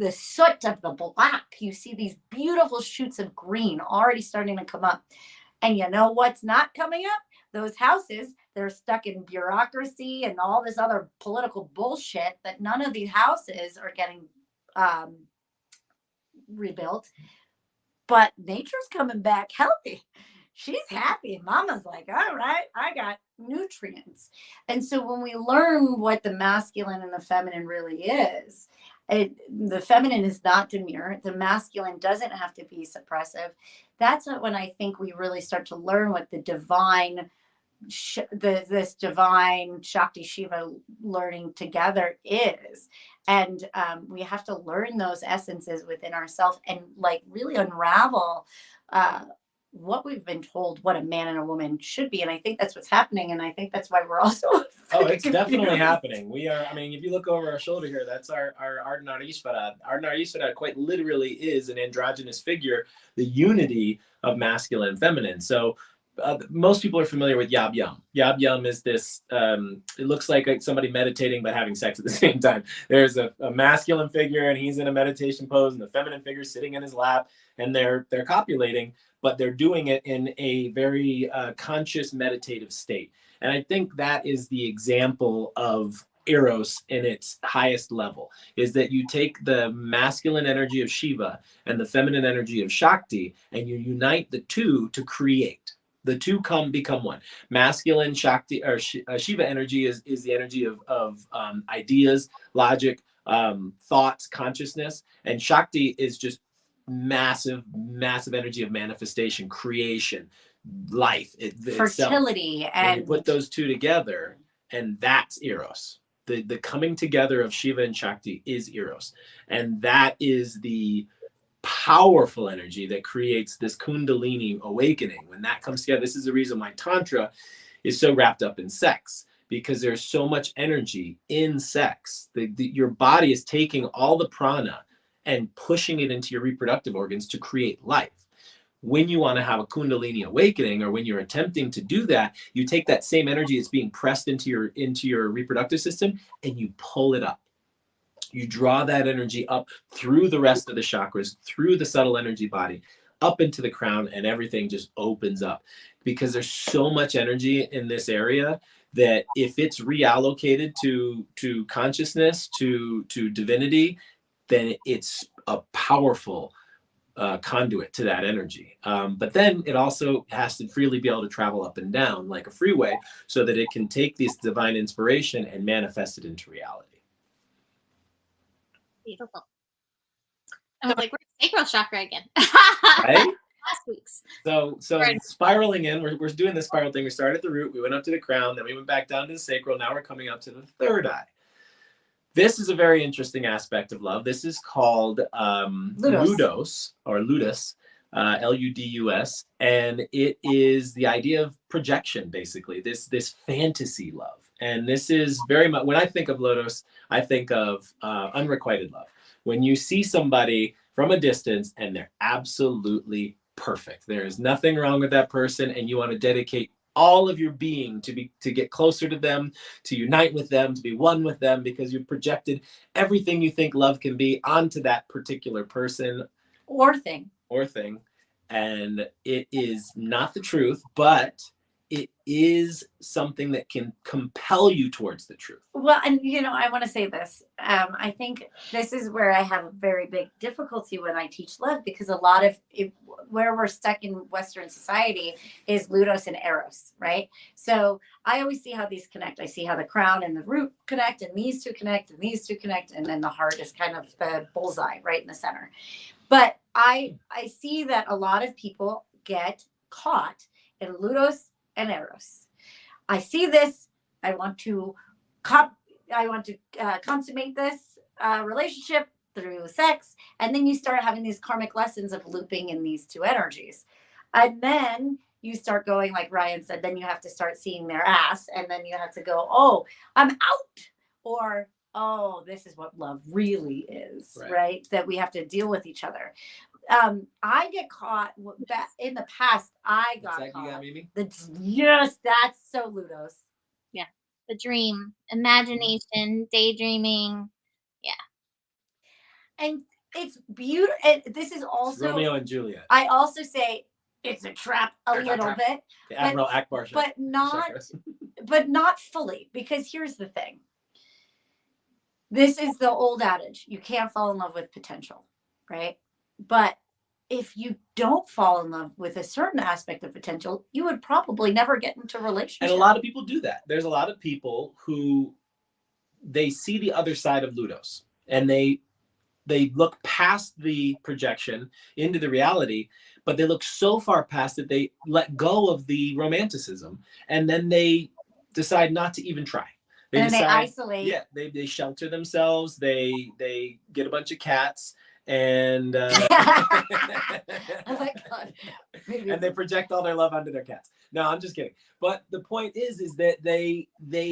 soot of the black. You see these beautiful shoots of green already starting to come up. And you know what's not coming up? those houses, they're stuck in bureaucracy and all this other political bullshit that none of these houses are getting rebuilt. But nature's coming back healthy. She's happy. Mama's like, all right, I got nutrients. And so when we learn what the masculine and the feminine really is, the feminine is not demure. The masculine doesn't have to be suppressive. That's when I think we really start to learn what the divine, this divine Shakti Shiva learning together is. And we have to learn those essences within ourselves and like really unravel what we've been told what a man and a woman should be. And I think that's what's happening. And I think that's why we're also oh, it's definitely happening. We are, I mean, if you look over our shoulder here, that's our Ardhanarishvara. Ardhanarishvara quite literally is an androgynous figure, the unity of masculine and feminine. So most people are familiar with Yab Yum. Yab Yum is this, it looks like somebody meditating but having sex at the same time. There's a masculine figure and he's in a meditation pose and the feminine figure sitting in his lap and they're copulating, but they're doing it in a very conscious meditative state. And I think that is the example of Eros in its highest level, is that you take the masculine energy of Shiva and the feminine energy of Shakti and you unite the two to create. The two become one. Masculine Shakti or Shiva energy is the energy of ideas, logic, thoughts, consciousness, and Shakti is just massive energy of manifestation, creation, life, fertility, and you put those two together, and that's Eros. The coming together of Shiva and Shakti is Eros, and that is the powerful energy that creates this Kundalini awakening. When that comes together, this is the reason why Tantra is so wrapped up in sex, because there's so much energy in sex. Your body is taking all the prana and pushing it into your reproductive organs to create life. When you want to have a Kundalini awakening, or when you're attempting to do that, you take that same energy that's being pressed into your reproductive system and you pull it up. You draw that energy up through the rest of the chakras, through the subtle energy body, up into the crown, and everything just opens up. Because there's so much energy in this area that if it's reallocated to consciousness, to divinity, then it's a powerful conduit to that energy. But then it also has to freely be able to travel up and down like a freeway so that it can take this divine inspiration and manifest it into reality. Beautiful. I was like, we're sacral chakra again. Right? Last week's. So spiraling in, we're doing the spiral thing. We started at the root, we went up to the crown, then we went back down to the sacral. Now we're coming up to the third eye. This is a very interesting aspect of love. This is called Ludus, Ludus, and it is the idea of projection, basically, this fantasy love. And this is very much, when I think of Ludus, I think of unrequited love. When you see somebody from a distance and they're absolutely perfect, there is nothing wrong with that person, and you want to dedicate all of your being to get closer to them, to unite with them, to be one with them, because you've projected everything you think love can be onto that particular person or thing. And it is not the truth, but it is something that can compel you towards the truth. Well, and I want to say this. I think this is where I have a very big difficulty when I teach love, because a lot of where we're stuck in Western society is Ludus and Eros, right? So I always see how these connect. I see how the crown and the root connect, and these two connect, and these two connect, and then the heart is kind of the bullseye right in the center. But I see that a lot of people get caught in Ludus and Eros. I see this. I want to consummate this relationship through sex, and then you start having these karmic lessons of looping in these two energies, and then you start going, like Ryan said. Then you have to start seeing their ass, and then you have to go, "Oh, I'm out," or "Oh, this is what love really is," right? That we have to deal with each other. I get caught in the past. I got caught. You got, Mimi? Yes, that's so Ludus. Yeah, the dream, imagination, daydreaming. Yeah, and it's beautiful. And this is also Romeo and Juliet. I also say it's a trap a little bit, The Admiral Akbar but not chakras. but not fully, because here's the thing. This is the old adage, you can't fall in love with potential, right? But if you don't fall in love with a certain aspect of potential, you would probably never get into a relationship. And a lot of people do that. There's a lot of people who they see the other side of Ludos, and they look past the projection into the reality, but they look so far past it, they let go of the romanticism, and then they decide not to even try. They isolate. Yeah, they shelter themselves. They get a bunch of cats, and Oh my God. and they project all their love onto their cats. No, I'm just kidding. But the point is that they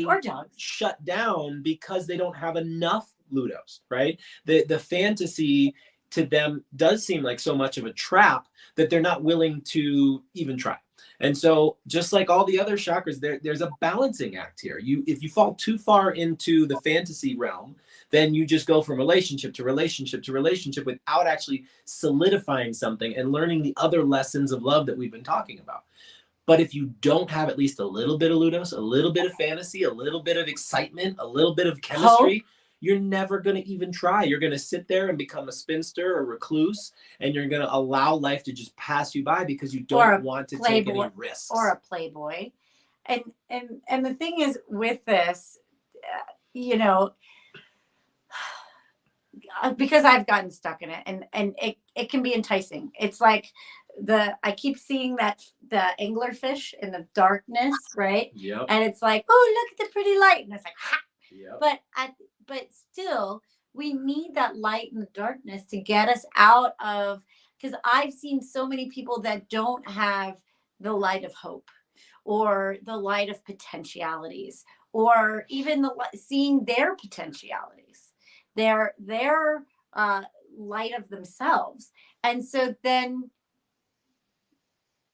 or dogs shut down because they don't have enough Ludos, right? The fantasy to them does seem like so much of a trap that they're not willing to even try. And so just like all the other chakras, there's a balancing act here. If you fall too far into the fantasy realm, then you just go from relationship to relationship to relationship without actually solidifying something and learning the other lessons of love that we've been talking about. But if you don't have at least a little bit of Ludos, a little bit of fantasy, a little bit of excitement, a little bit of chemistry, you're never going to even try. You're going to sit there and become a spinster or recluse, and you're going to allow life to just pass you by because you don't want to take any risks. Or a playboy. And the thing is with this, you know, because I've gotten stuck in it, and it can be enticing. It's like I keep seeing that the anglerfish in the darkness, right? Yep. And it's like, oh, look at the pretty light, and it's like, ha! Yep. But still, we need that light in the darkness to get us out of, because I've seen so many people that don't have the light of hope or the light of potentialities, or even seeing their potentialities, their light of themselves. And so then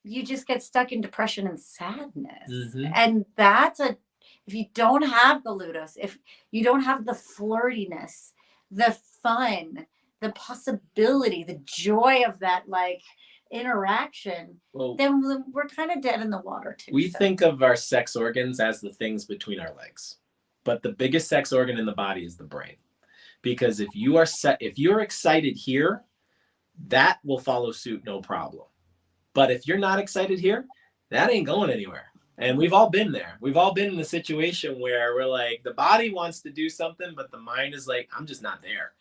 you just get stuck in depression and sadness. Mm-hmm. And if you don't have the Ludos, if you don't have the flirtiness, the fun, the possibility, the joy of that like interaction, then we're kind of dead in the water too. We think of our sex organs as the things between our legs, but the biggest sex organ in the body is the brain. Because if you're excited here, that will follow suit, no problem. But if you're not excited here, that ain't going anywhere. And we've all been there. We've all been in a situation where we're like, the body wants to do something, but the mind is like, I'm just not there.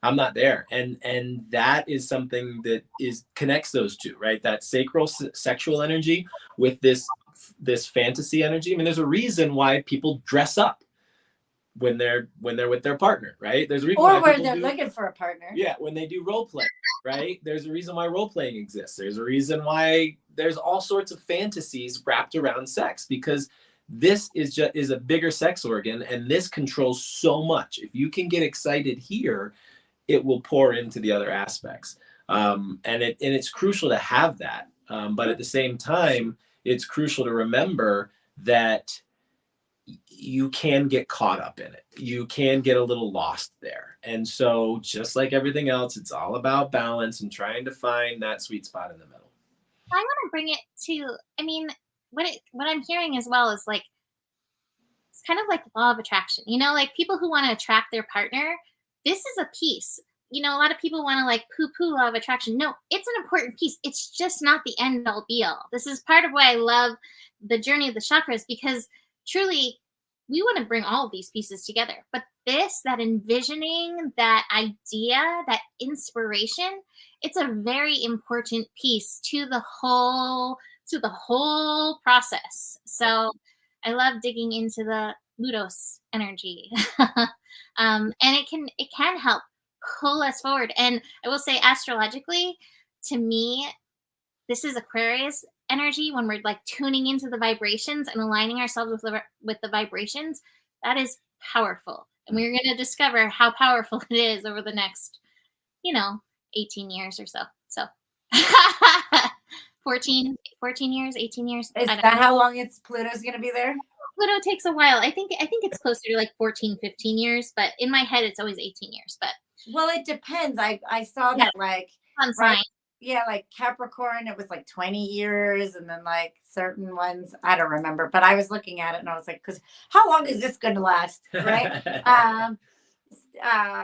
I'm not there. And that is something that connects those two, right? That sacral sexual energy with this fantasy energy. I mean, there's a reason why people dress up when they're with their partner, right? There's a reason or when they're looking for a partner. Yeah, when they do role play, right? There's a reason why role playing exists. There's a reason why there's all sorts of fantasies wrapped around sex, because this is a bigger sex organ, and this controls so much. If you can get excited here, it will pour into the other aspects, and it's crucial to have that. But at the same time, it's crucial to remember that you can get caught up in it. You can get a little lost there. And so just like everything else, it's all about balance and trying to find that sweet spot in the middle. I want to bring it to, I mean, what I'm hearing as well is like, it's kind of like law of attraction, you know, like people who want to attract their partner, this is a piece. You know, a lot of people want to like poo-poo law of attraction. No, it's an important piece. It's just not the end all be all. This is part of why I love the journey of the chakras, because truly we want to bring all of these pieces together. But that envisioning, that idea, that inspiration, it's a very important piece to the whole process. So I love digging into the Ludos energy. And it can help pull us forward. And I will say, astrologically, to me, this is Aquarius energy. When we're like tuning into the vibrations and aligning ourselves with the vibrations, that is powerful. And we're going to discover how powerful it is over the next, 18 years or so. So 14 years, 18 years. Is that how long Pluto's going to be there? Pluto takes a while. I think it's closer to like 14, 15 years, but in my head, it's always 18 years. But well, it depends. I saw that like right yeah, like Capricorn, it was like 20 years. And then like certain ones, I don't remember, but I was looking at it and I was like, because how long is this going to last? Right. Uh,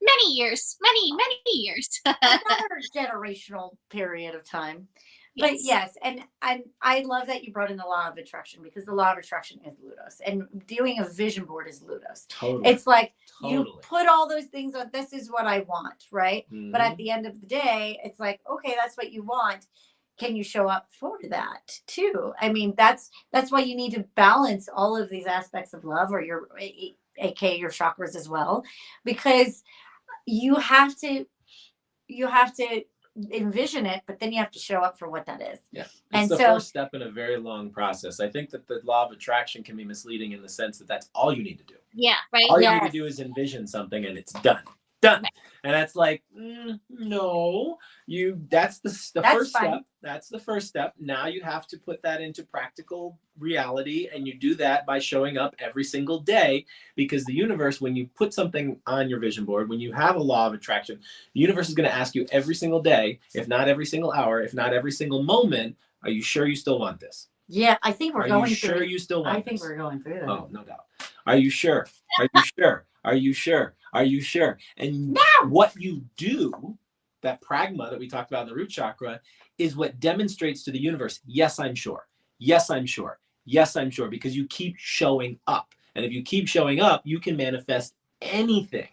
Many years, many years. Another generational period of time. But yes, and I love that you brought in the law of attraction, because the law of attraction is Ludos, and doing a vision board is Ludos. Totally. It's like Totally. you put all those things on, this is what I want, right? Mm-hmm. But at the end of the day, it's like, okay, that's what you want. Can you show up for that too? I mean, that's why you need to balance all of these aspects of love, or your aka your chakras as well, because you have to envision it, but then you have to show up for what that is. Yeah. It's and the so, first step in a very long process. I think that the law of attraction can be misleading in the sense that that's all you need to do. Yeah, right. All you need to do is envision something and it's done. Done. Right. And that's like, no, that's the first step. That's the first step. Now you have to put that into practical reality, and you do that by showing up every single day, because the universe, when you put something on your vision board, when you have a law of attraction, the universe is going to ask you every single day, if not every single hour, if not every single moment, are you sure you still want this? Yeah, I think we're going through. Are you sure you still want this? I think this? we're going through that. Oh, no doubt. Are you sure? Are you sure? Are you sure? Are you sure? And what you do, that pragma that we talked about in the root chakra, is what demonstrates to the universe, yes, I'm sure. Yes, I'm sure. Yes, I'm sure. Because you keep showing up. And if you keep showing up, you can manifest anything.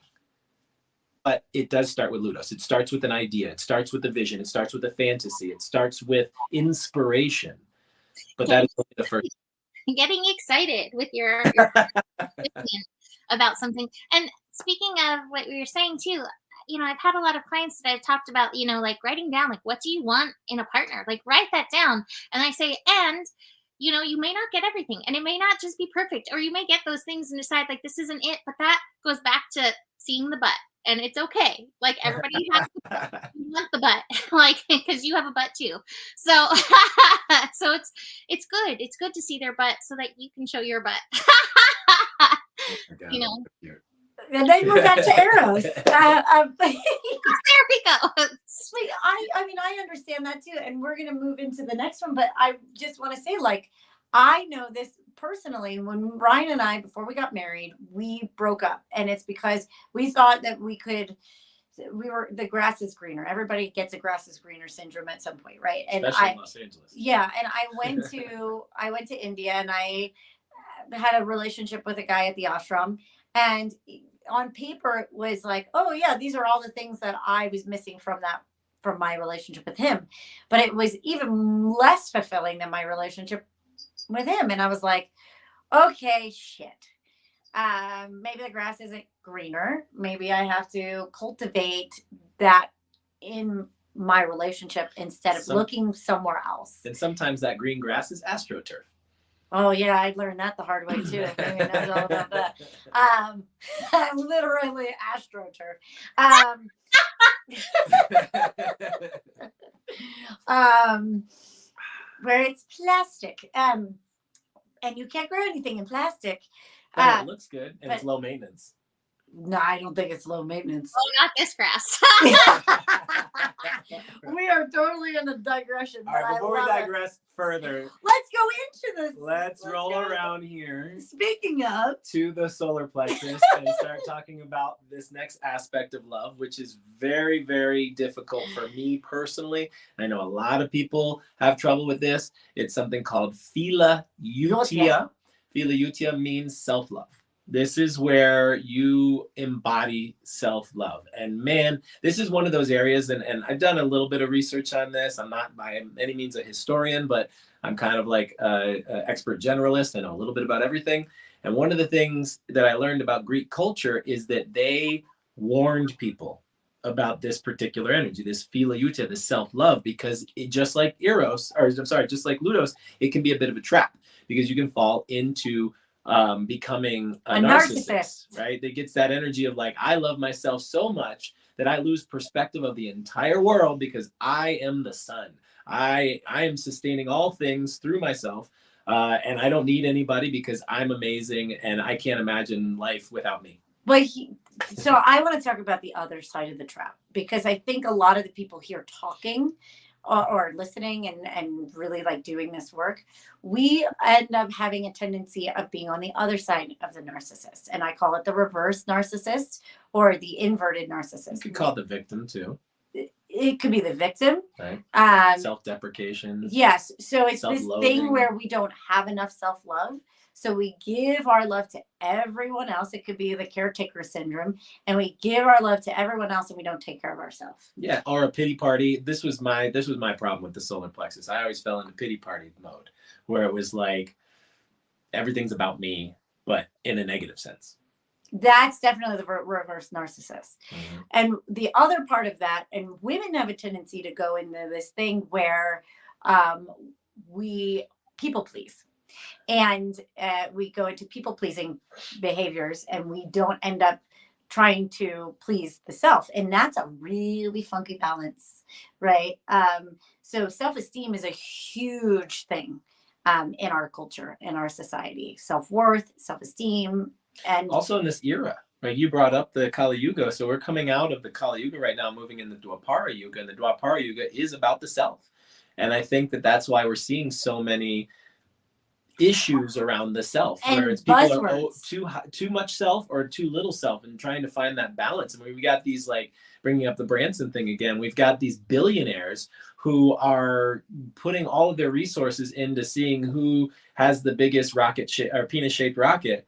But it does start with Ludos. It starts with an idea. It starts with a vision. It starts with a fantasy. It starts with inspiration. But that is only the first. Getting excited with your about something. And speaking of what we were saying too, I've had a lot of clients that I've talked about, like writing down, like, what do you want in a partner? Like, write that down. And I say, and you may not get everything, and it may not just be perfect, or you may get those things and decide like this isn't it. But that goes back to seeing the butt. And it's okay. Like, everybody has to want the butt, like, because you have a butt too. So, so it's good. It's good to see their butt so that you can show your butt. And then we're back to arrows. There we go. Wait, I mean, I understand that too. And we're going to move into the next one. But I just want to say, like, I know this personally. When Ryan and I, before we got married, we broke up. And it's because we thought that the grass is greener. Everybody gets a grass is greener syndrome at some point, right? And especially in Los Angeles. Yeah. And I went to India, and I had a relationship with a guy at the ashram. And on paper, it was like, oh yeah, these are all the things that I was missing from my relationship with him. But it was even less fulfilling than my relationship with him. And I was like, okay, shit. Maybe the grass isn't greener. Maybe I have to cultivate that in my relationship instead of looking somewhere else. And sometimes that green grass is astroturf. Oh yeah, I learned that the hard way too. I mean, I know all about that. I'm literally astroturf. Where it's plastic. And you can't grow anything in plastic. But it looks good, and it's low maintenance. No, I don't think it's low maintenance. Oh, not this grass. We are totally in a digression. All right, before we digress further, let's go into this. Let's roll around here. Speaking of, to the solar plexus and start talking about this next aspect of love, which is very, very difficult for me personally. I know a lot of people have trouble with this. It's something called Phila Yutia. Phila Yutia means self-love. This is where you embody self-love. And man, this is one of those areas, and I've done a little bit of research on this. I'm not by any means a historian, but I'm kind of like an expert generalist. I know a little bit about everything. And one of the things that I learned about Greek culture is that they warned people about this particular energy, this philia, this self-love, because it, just like just like Ludos, it can be a bit of a trap, because you can fall into becoming a narcissist, right? That gets that energy of like, I love myself so much that I lose perspective of the entire world because I am the sun. I am sustaining all things through myself, and I don't need anybody because I'm amazing and I can't imagine life without me. But So I want to talk about the other side of the trap, because I think a lot of the people here talking or listening and really like doing this work, we end up having a tendency of being on the other side of the narcissist. And I call it the reverse narcissist or the inverted narcissist. You could call it the victim too. It could be the victim. Right. Self-deprecation. Yes. So it's this thing where we don't have enough self-love. So we give our love to everyone else. It could be the caretaker syndrome. And we give our love to everyone else and we don't take care of ourselves. Yeah. Or a pity party. This was my problem with the solar plexus. I always fell into pity party mode, where it was like everything's about me, but in a negative sense. That's definitely the reverse narcissist. Mm-hmm. And the other part of that, and women have a tendency to go into this thing where we people please. And we go into people pleasing behaviors and we don't end up trying to please the self. And that's a really funky balance, right? So self-esteem is a huge thing in our culture, in our society. Self-worth, self-esteem. And also in this era, right? You brought up the Kali Yuga. So we're coming out of the Kali Yuga right now, moving in the Dwapara Yuga. And the Dwapara Yuga is about the self. And I think that that's why we're seeing so many issues around the self, and where it's people are too much self or too little self, and trying to find that balance. And we got these, like, bringing up the Branson thing again, we've got these billionaires who are putting all of their resources into seeing who has the biggest rocket or penis-shaped rocket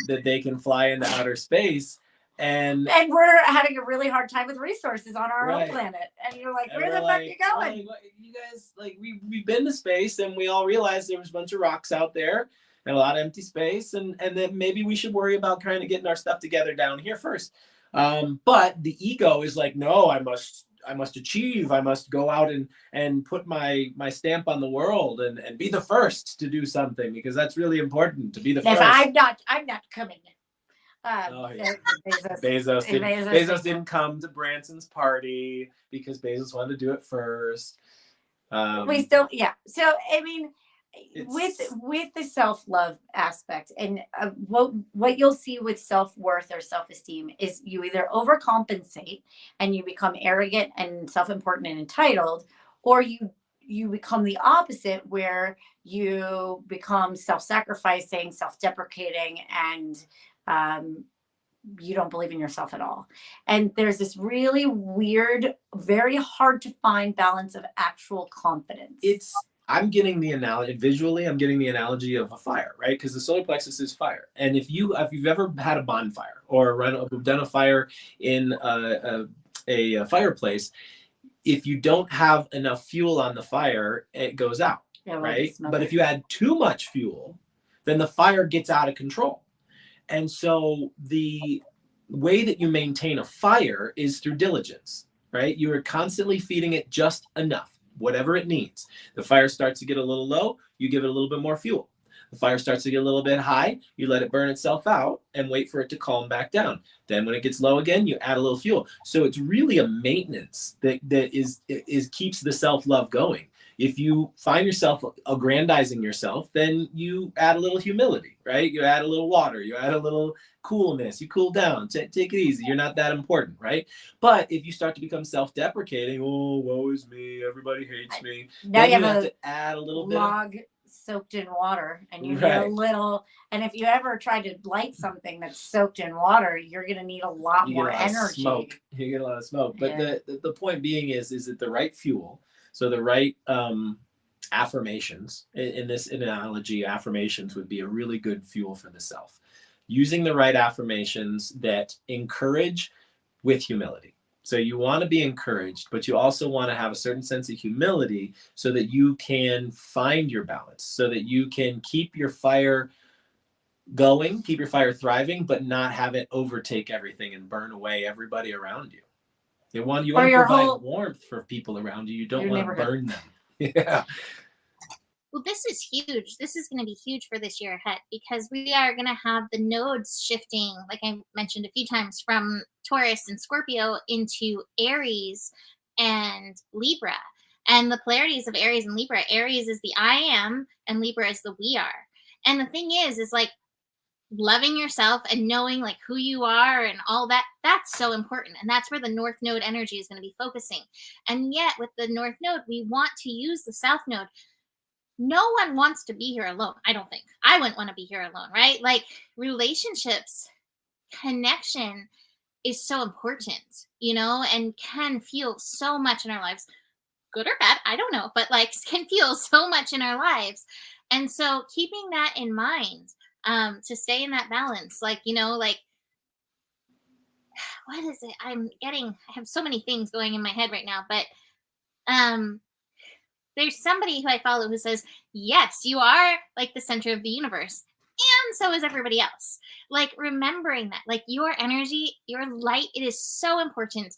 that they can fly into outer space. And we're having a really hard time with resources on our own planet. And you're like, where the fuck are you going? You guys, like, we've been to space and we all realized there was a bunch of rocks out there and a lot of empty space. And then maybe we should worry about kind of getting our stuff together down here first. But the ego is like, no, I must achieve. I must go out and put my stamp on the world and be the first to do something, because that's really important, to be the first. I'm not coming in. Bezos didn't come to Branson's party because Bezos wanted to do it first. We still, yeah. So I mean, with the self-love aspect, and what you'll see with self-worth or self-esteem is you either overcompensate and you become arrogant and self-important and entitled, or you become the opposite, where you become self-sacrificing, self-deprecating, and you don't believe in yourself at all. And there's this really weird, very hard to find balance of actual confidence. I'm getting the analogy visually. I'm getting the analogy of a fire, right? Because the solar plexus is fire. And if you've ever had a bonfire or done a fire in a fireplace, if you don't have enough fuel on the fire, it goes out, right? But if you add too much fuel, then the fire gets out of control. And so the way that you maintain a fire is through diligence, right? You are constantly feeding it just enough, whatever it needs. The fire starts to get a little low, you give it a little bit more fuel. The fire starts to get a little bit high, you let it burn itself out and wait for it to calm back down. Then when it gets low again, you add a little fuel. So it's really a maintenance that keeps the self-love going. If you find yourself aggrandizing yourself, then you add a little humility, right? You add a little water, you add a little coolness, you cool down, take it easy. You're not that important, right? But if you start to become self-deprecating, oh, woe is me, everybody hates me. Now then you have to add a little log soaked in water, and you need a little, and if you ever try to light something that's soaked in water, you're going to need a lot more energy. You get a lot of smoke. But the point being is that the right fuel, so the right affirmations, in this analogy, affirmations would be a really good fuel for the self. Using the right affirmations that encourage with humility. So you want to be encouraged, but you also want to have a certain sense of humility so that you can find your balance, so that you can keep your fire going, keep your fire thriving, but not have it overtake everything and burn away everybody around you. You want to provide warmth for people around you. You don't want to burn them. Yeah. Well, this is huge. This is going to be huge for this year ahead, because we are going to have the nodes shifting, like I mentioned a few times, from Taurus and Scorpio into Aries and Libra. And the polarities of Aries and Libra, Aries is the I am and Libra is the we are. And the thing is like, loving yourself and knowing like who you are and all that, that's so important. And that's where the North Node energy is going to be focusing. And yet with the North Node, we want to use the South Node. No one wants to be here alone. I don't think I wouldn't want to be here alone, right? Like relationships, connection is so important, you know, and can feel so much in our lives, good or bad, I don't know, but like can feel so much in our lives. And so keeping that in mind, to stay in that balance, like, you know, like, what is it? I have so many things going in my head right now, but there's somebody who I follow who says, yes, you are like the center of the universe. And so is everybody else. Like remembering that, like your energy, your light, it is so important.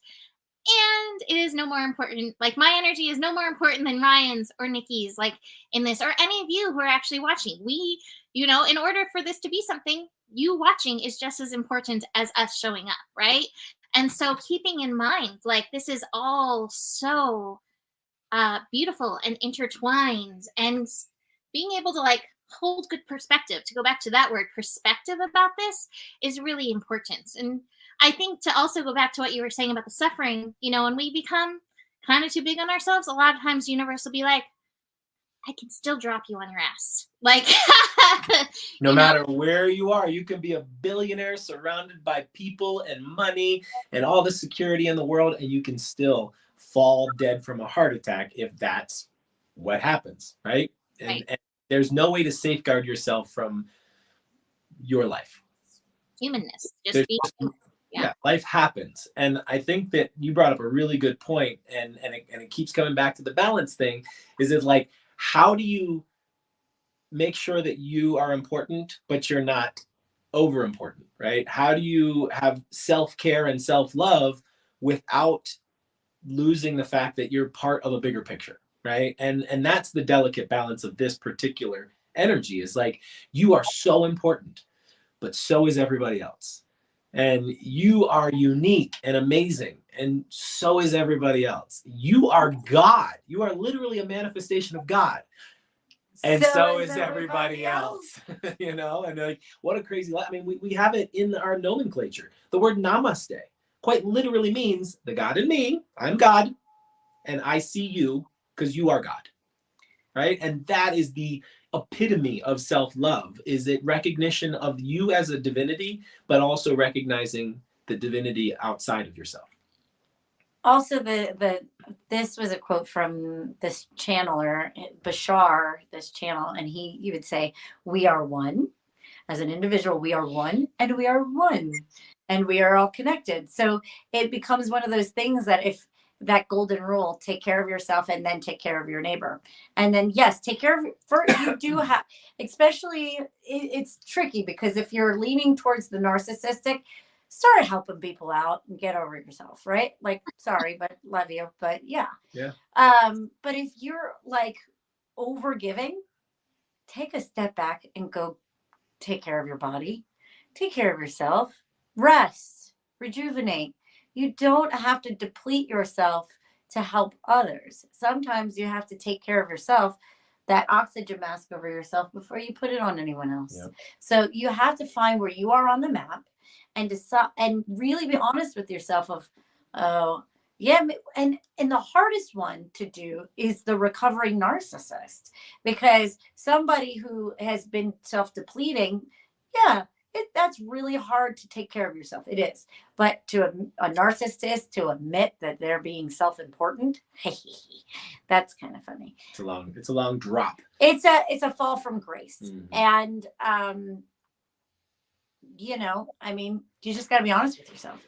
And it is no more important. Like my energy is no more important than Ryan's or Nikki's, like in this, or any of you who are actually watching. We, you know, in order for this to be something, you watching is just as important as us showing up, right? And so keeping in mind, like this is all so beautiful and intertwined, and being able to like hold good perspective, to go back to that word perspective about this, is really important. And I think to also go back to what you were saying about the suffering, you know, when we become kind of too big on ourselves, a lot of times the universe will be like, I can still drop you on your ass. Like, no matter where you are, you can be a billionaire surrounded by people and money and all the security in the world, and you can still fall dead from a heart attack if that's what happens, right? And there's no way to safeguard yourself from your life. Humanness. Just being. Yeah, life happens. And I think that you brought up a really good point, and it keeps coming back to the balance thing, is it like, how do you make sure that you are important, but you're not over important, right? How do you have self-care and self-love without losing the fact that you're part of a bigger picture, right? And that's the delicate balance of this particular energy, is like, you are so important, but so is everybody else. And you are unique and amazing, and so is everybody else. You are God. You are literally a manifestation of God. And so is everybody else. You know, and like, what a crazy, I mean, we have it in our nomenclature. The word namaste quite literally means the God in me, I'm God, and I see you because you are God, right? And that is the epitome of self-love, is it recognition of you as a divinity, but also recognizing the divinity outside of yourself. Also, this was a quote from this channeler, Bashar, this channel, and he would say, we are one. As an individual, we are one, and we are one, and we are all connected. So it becomes one of those things that, if that golden rule, take care of yourself and then take care of your neighbor. And then, yes, take care of, you do have, especially it's tricky, because if you're leaning towards the narcissistic, start helping people out and get over yourself, right? Like, sorry, but love you, but yeah. But if you're like over giving, take a step back and go take care of your body, take care of yourself, rest, rejuvenate. You don't have to deplete yourself to help others. Sometimes you have to take care of yourself, that oxygen mask over yourself, before you put it on anyone else. Yep. So you have to find where you are on the map, and decide, and really be honest with yourself of, oh, yeah. And the hardest one to do is the recovering narcissist, because somebody who has been self-depleting, yeah, that's really hard to take care of yourself. It is. But to a narcissist to admit that they're being self-important, that's kind of funny. It's a long drop. It's a fall from grace. Mm-hmm. And you know, I mean, you just got to be honest with yourself.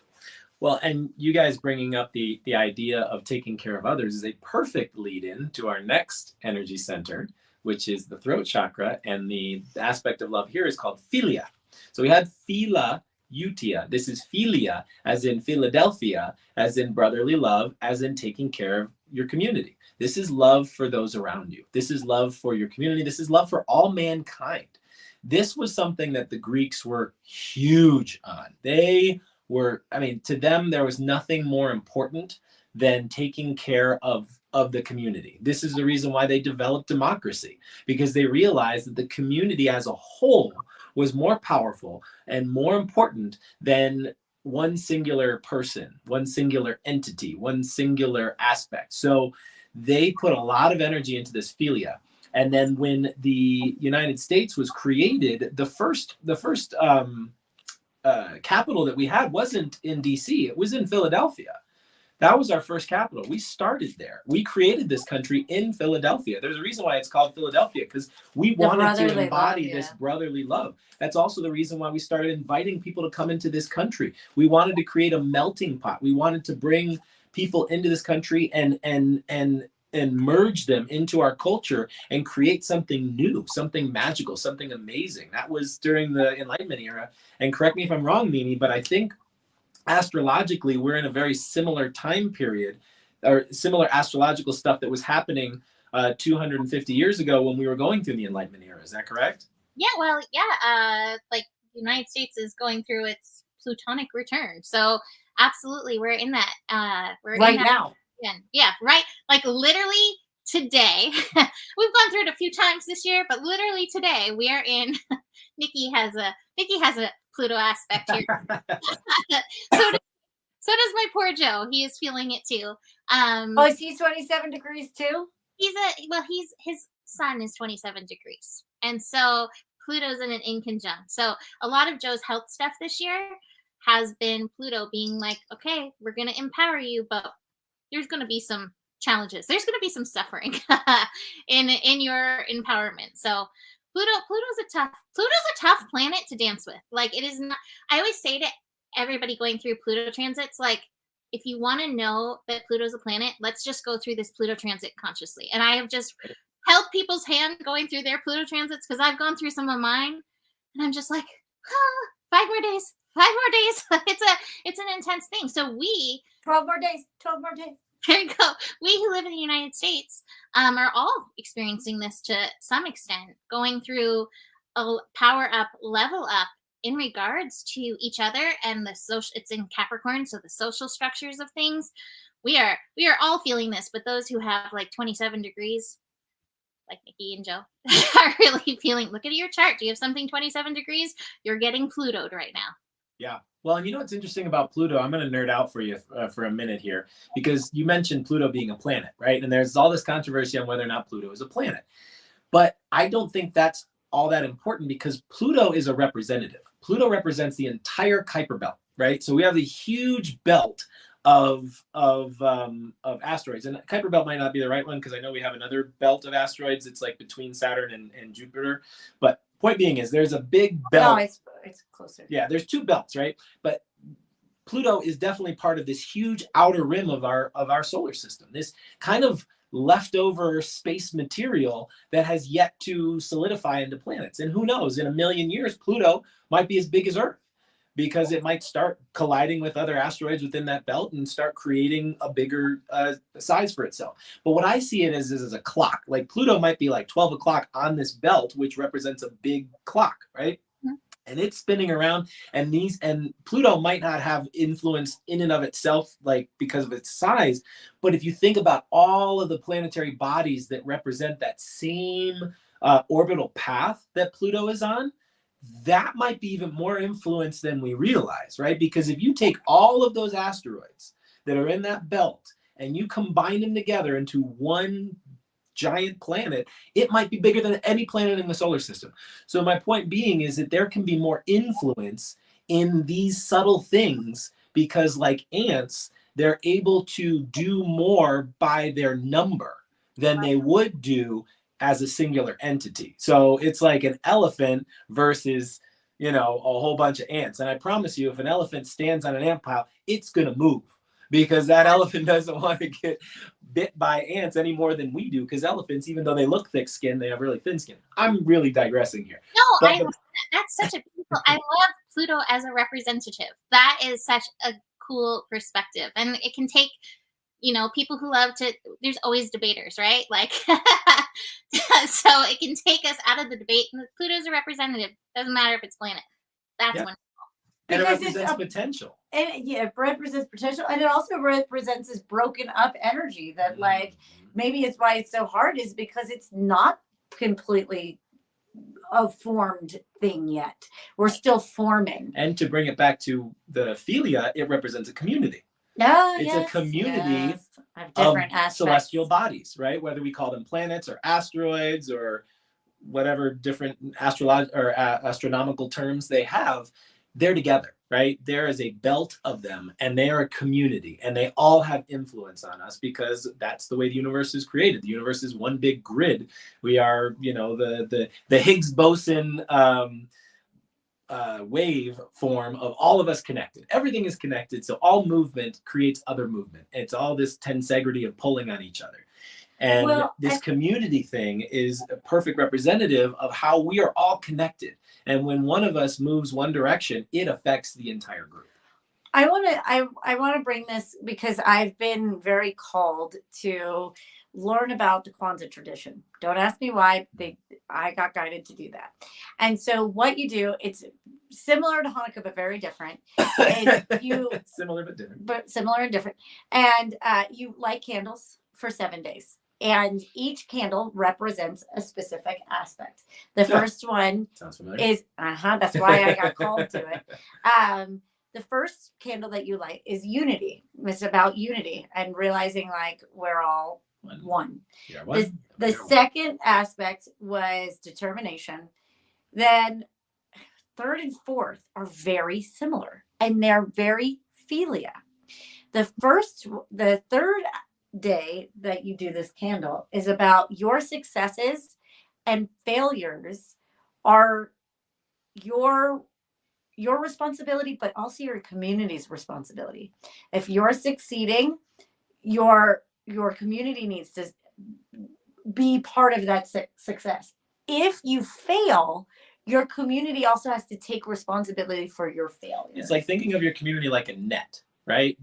Well, and you guys bringing up the idea of taking care of others is a perfect lead in to our next energy center, which is the throat chakra. And the aspect of love here is called philia. So we had phila eutia. This is philia, as in Philadelphia, as in brotherly love, as in taking care of your community. This is love for those around you. This is love for your community. This is love for all mankind. This was something that the Greeks were huge on. They were, I mean, to them, there was nothing more important than taking care of of the community. This is the reason why they developed democracy, because they realized that the community as a whole was more powerful and more important than one singular person, one singular entity, one singular aspect. So they put a lot of energy into this philia. And then when the United States was created, the first capital that we had wasn't in DC, it was in Philadelphia. That was our first capital. We started there. We created this country in Philadelphia. There's a reason why it's called Philadelphia, because we wanted to embody this brotherly love. That's also the reason why we started inviting people to come into this country. We wanted to create a melting pot. We wanted to bring people into this country and merge them into our culture and create something new, something magical, something amazing. That was during the Enlightenment era. And correct me if I'm wrong, Mimi, but I think astrologically, we're in a very similar time period, or similar astrological stuff that was happening 250 years ago when we were going through the Enlightenment era. Is that correct? Yeah, well, yeah, like the United States is going through its Plutonic return. So absolutely, we're in that. We're right in that now. Yeah, right. Like literally today, we've gone through it a few times this year, but literally today we are in. Nikki has a Pluto aspect here. So does my poor Joe. He is feeling it too. Oh, is he 27 degrees too? His sun is 27 degrees. And so Pluto's in an inconjunct. So a lot of Joe's health stuff this year has been Pluto being like, okay, we're going to empower you, but there's going to be some challenges. There's going to be some suffering in your empowerment. So Pluto's a tough planet to dance with. Like it is not, I always say to everybody going through Pluto transits, like if you want to know that Pluto's a planet, let's just go through this Pluto transit consciously. And I have just held people's hand going through their Pluto transits because I've gone through some of mine and I'm just like, 5 more days. It's an intense thing. So 12 more days. There you go. We who live in the United States are all experiencing this to some extent, going through a power up, level up in regards to each other and the social. It's in Capricorn, so the social structures of things. We are all feeling this, but those who have like 27 degrees, like Nikki and Joe, are really feeling. Look at your chart. Do you have something 27 degrees? You're getting Plutoed right now. Yeah. Well, and you know what's interesting about Pluto? I'm going to nerd out for you for a minute here, because you mentioned Pluto being a planet, right? And there's all this controversy on whether or not Pluto is a planet. But I don't think that's all that important, because Pluto is a representative. Pluto represents the entire Kuiper belt, right? So we have the huge belt of asteroids, and Kuiper belt might not be the right one, because I know we have another belt of asteroids. It's like between Saturn and Jupiter. But point being is there's a big belt. No, it's closer. Yeah, there's 2 belts, right? But Pluto is definitely part of this huge outer rim of our solar system. This kind of leftover space material that has yet to solidify into planets. And who knows, in 1 million years, Pluto might be as big as Earth, because it might start colliding with other asteroids within that belt and start creating a bigger size for itself. But what I see it as is a clock. Like Pluto might be like 12 o'clock on this belt, which represents a big clock, right? Mm-hmm. And it's spinning around, and Pluto might not have influence in and of itself, like because of its size. But if you think about all of the planetary bodies that represent that same orbital path that Pluto is on, that might be even more influence than we realize, right? Because if you take all of those asteroids that are in that belt and you combine them together into one giant planet, it might be bigger than any planet in the solar system. So my point being is that there can be more influence in these subtle things, because like ants, they're able to do more by their number than they would do as a singular entity. So it's like an elephant versus, a whole bunch of ants. And I promise you, if an elephant stands on an ant pile, it's going to move, because that elephant doesn't want to get bit by ants any more than we do, because elephants, even though they look thick-skinned, they have really thin skin. I'm really digressing here. No, that's such a beautiful, I love Pluto as a representative. That is such a cool perspective. And it can take, people who love to, there's always debaters, right? Like, so it can take us out of the debate. And Pluto's a representative. Doesn't matter if it's planet. That's wonderful. And it Because represents potential. And yeah, it represents potential, and it also represents this broken up energy that like maybe it's why it's so hard is because it's not completely a formed thing yet. We're still forming. And to bring it back to the philia, it represents a community. It's a community of celestial bodies, right? Whether we call them planets or asteroids or whatever different astronomical terms they have, they're together, right? There is a belt of them, and they are a community, and they all have influence on us because that's the way the universe is created. The universe is one big grid. We are, the Higgs boson wave form of all of us connected. Everything is connected, so all movement creates other movement. It's all this tensegrity of pulling on each other. And this community thing is a perfect representative of how we are all connected. And when one of us moves one direction, it affects the entire group. I want to bring this because I've been very called to learn about the Kwanzaa tradition. Don't ask me why. I got guided to do that. And so what you do, it's similar to Hanukkah, but very different. Similar but different. But similar and different. And you light candles for 7 days. And each candle represents a specific aspect. The first one sounds familiar. Is, that's why I got called to it. The first candle that you light is unity. It's about unity and realizing like we're all one. Yeah, one. The second aspect was determination. Then third and fourth are very similar and they're very philia. The third day that you do this candle is about your successes and failures are your responsibility, but also your community's responsibility. If you're succeeding, your community needs to be part of that success. If you fail, your community also has to take responsibility for your failure. It's like thinking of your community like a net, right?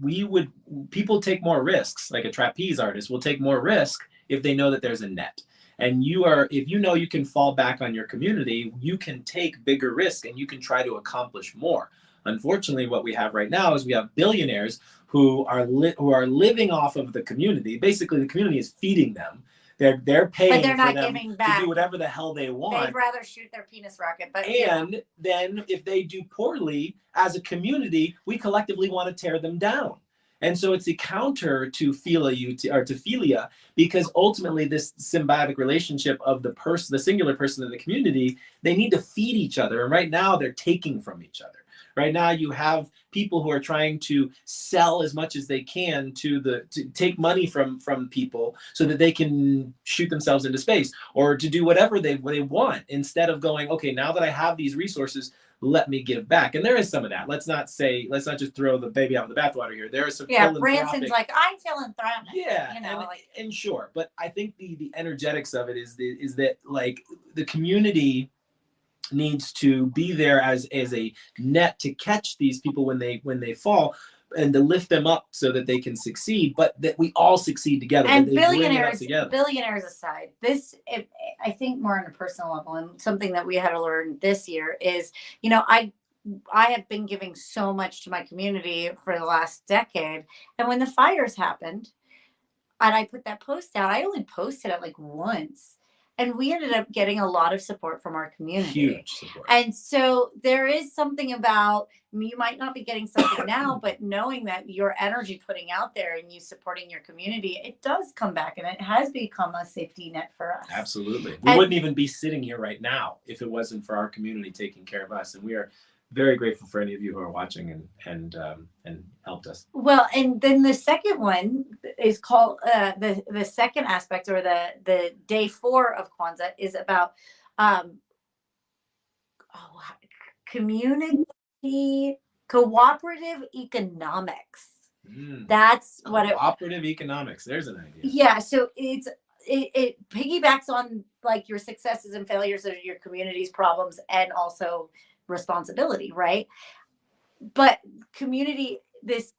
People take more risks, like a trapeze artist will take more risk if they know that there's a net. And if you know you can fall back on your community, you can take bigger risks and you can try to accomplish more. Unfortunately, what we have right now is we have billionaires who are living off of the community. Basically, the community is feeding them. They're paying but they're not for them giving back. To do whatever the hell they want. They'd rather shoot their penis rocket. And then if they do poorly as a community, we collectively want to tear them down. And so it's a counter to philia, because ultimately this symbiotic relationship of the singular person in the community, they need to feed each other. And right now they're taking from each other. Right now you have people who are trying to sell as much as they can to take money from people so that they can shoot themselves into space or to do whatever they want, instead of going, okay, now that I have these resources, let me give back. And there is some of that. Let's not just throw the baby out with the bathwater here. There is some Branson's like, I'm philanthropic. Yeah, and sure, but I think the energetics of it is that like the community needs to be there as a net to catch these people when they fall and to lift them up so that they can succeed, but that we all succeed together. And billionaires aside, I think more on a personal level, and something that we had to learn this year is, I have been giving so much to my community for the last decade. And when the fires happened and I put that post out, I only posted it like once. And we ended up getting a lot of support from our community. Huge support. And so there is something about, you might not be getting something now, but knowing that your energy putting out there and you supporting your community, it does come back, and it has become a safety net for us. Absolutely. We wouldn't even be sitting here right now if it wasn't for our community taking care of us. And we are very grateful for any of you who are watching and helped us. Well, and then the second one is called the second aspect, or the day 4 of Kwanzaa, is about cooperative economics. That's what cooperative economics. There's an idea. Yeah, so it piggybacks on like your successes and failures of your community's problems and also responsibility, right? But this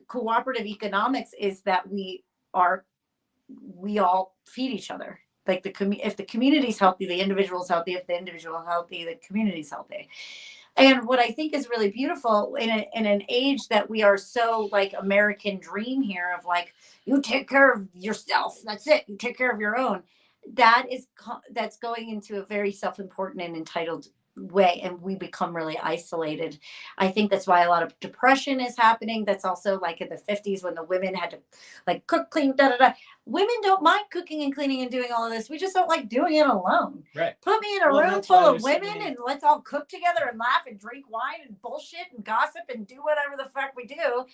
cooperative economics is that we all feed each other. Like if the community's healthy, the individual's healthy. If the individual is healthy, the community's healthy. And what I think is really beautiful in an age that we are so like American dream here of like, you take care of yourself. That's it. You take care of your own. That's going into a very self-important and entitled way, and we become really isolated. I think that's why a lot of depression is happening. That's also like in the 50s when the women had to like cook, clean, da da da. Women don't mind cooking and cleaning and doing all of this. We just don't like doing it alone. Right. Put me in a room full of women and let's all cook together and laugh and drink wine and bullshit and gossip and do whatever the fuck we do.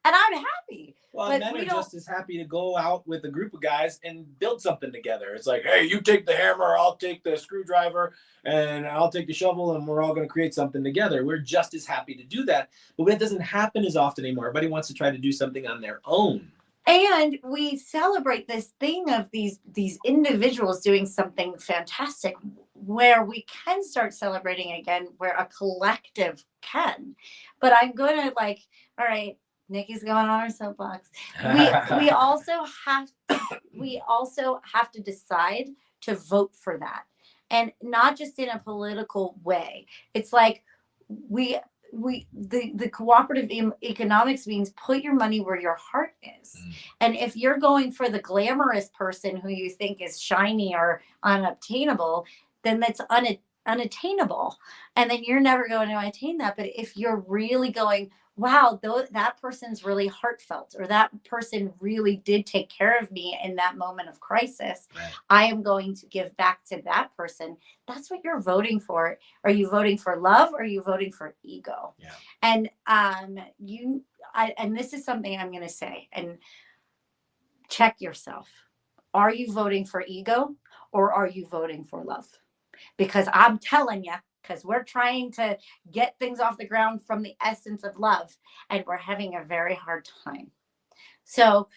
And I'm happy. Well, but men are just as happy to go out with a group of guys and build something together. It's like, hey, you take the hammer, I'll take the screwdriver, and I'll take the shovel, and we're all going to create something together. We're just as happy to do that. But that doesn't happen as often anymore. Everybody wants to try to do something on their own. And we celebrate this thing of these individuals doing something fantastic, where we can start celebrating again, where a collective can. But I'm going to like, all right, Nikki's going on her soapbox. We also have to decide to vote for that, and not just in a political way. It's like the cooperative economics means put your money where your heart is. And if you're going for the glamorous person who you think is shiny or unobtainable, then that's unattainable, and then you're never going to attain that. But if you're really going, wow, that person's really heartfelt, or that person really did take care of me in that moment of crisis, right, I am going to give back to that person. That's what you're voting for. Are you voting for love, or are you voting for ego? Yeah. And and this is something I'm going to say, and check yourself. Are you voting for ego, or are you voting for love? Because I'm telling you, because we're trying to get things off the ground from the essence of love, and we're having a very hard time. So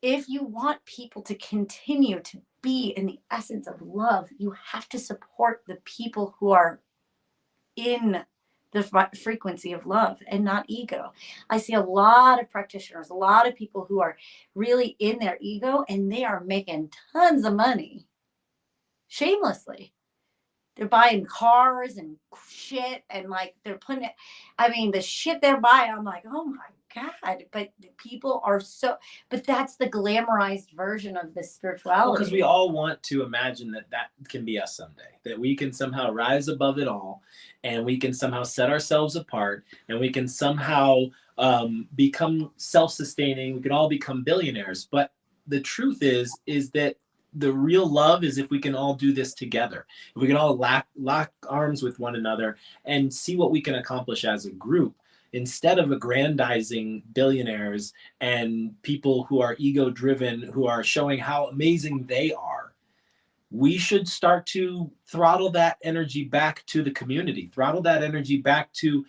if you want people to continue to be in the essence of love, you have to support the people who are in the frequency of love and not ego. I see a lot of practitioners, a lot of people who are really in their ego, and they are making tons of money shamelessly. They're buying cars and shit, and like they're putting it, I mean, the shit they're buying, I'm like, oh my God. But people are but that's the glamorized version of this spirituality. Because we all want to imagine that can be us someday, that we can somehow rise above it all, and we can somehow set ourselves apart, and we can somehow become self-sustaining. We can all become billionaires. But the truth is that the real love is if we can all do this together. If we can all lock arms with one another and see what we can accomplish as a group, instead of aggrandizing billionaires and people who are ego-driven, who are showing how amazing they are. We should start to throttle that energy back to the community, throttle that energy back to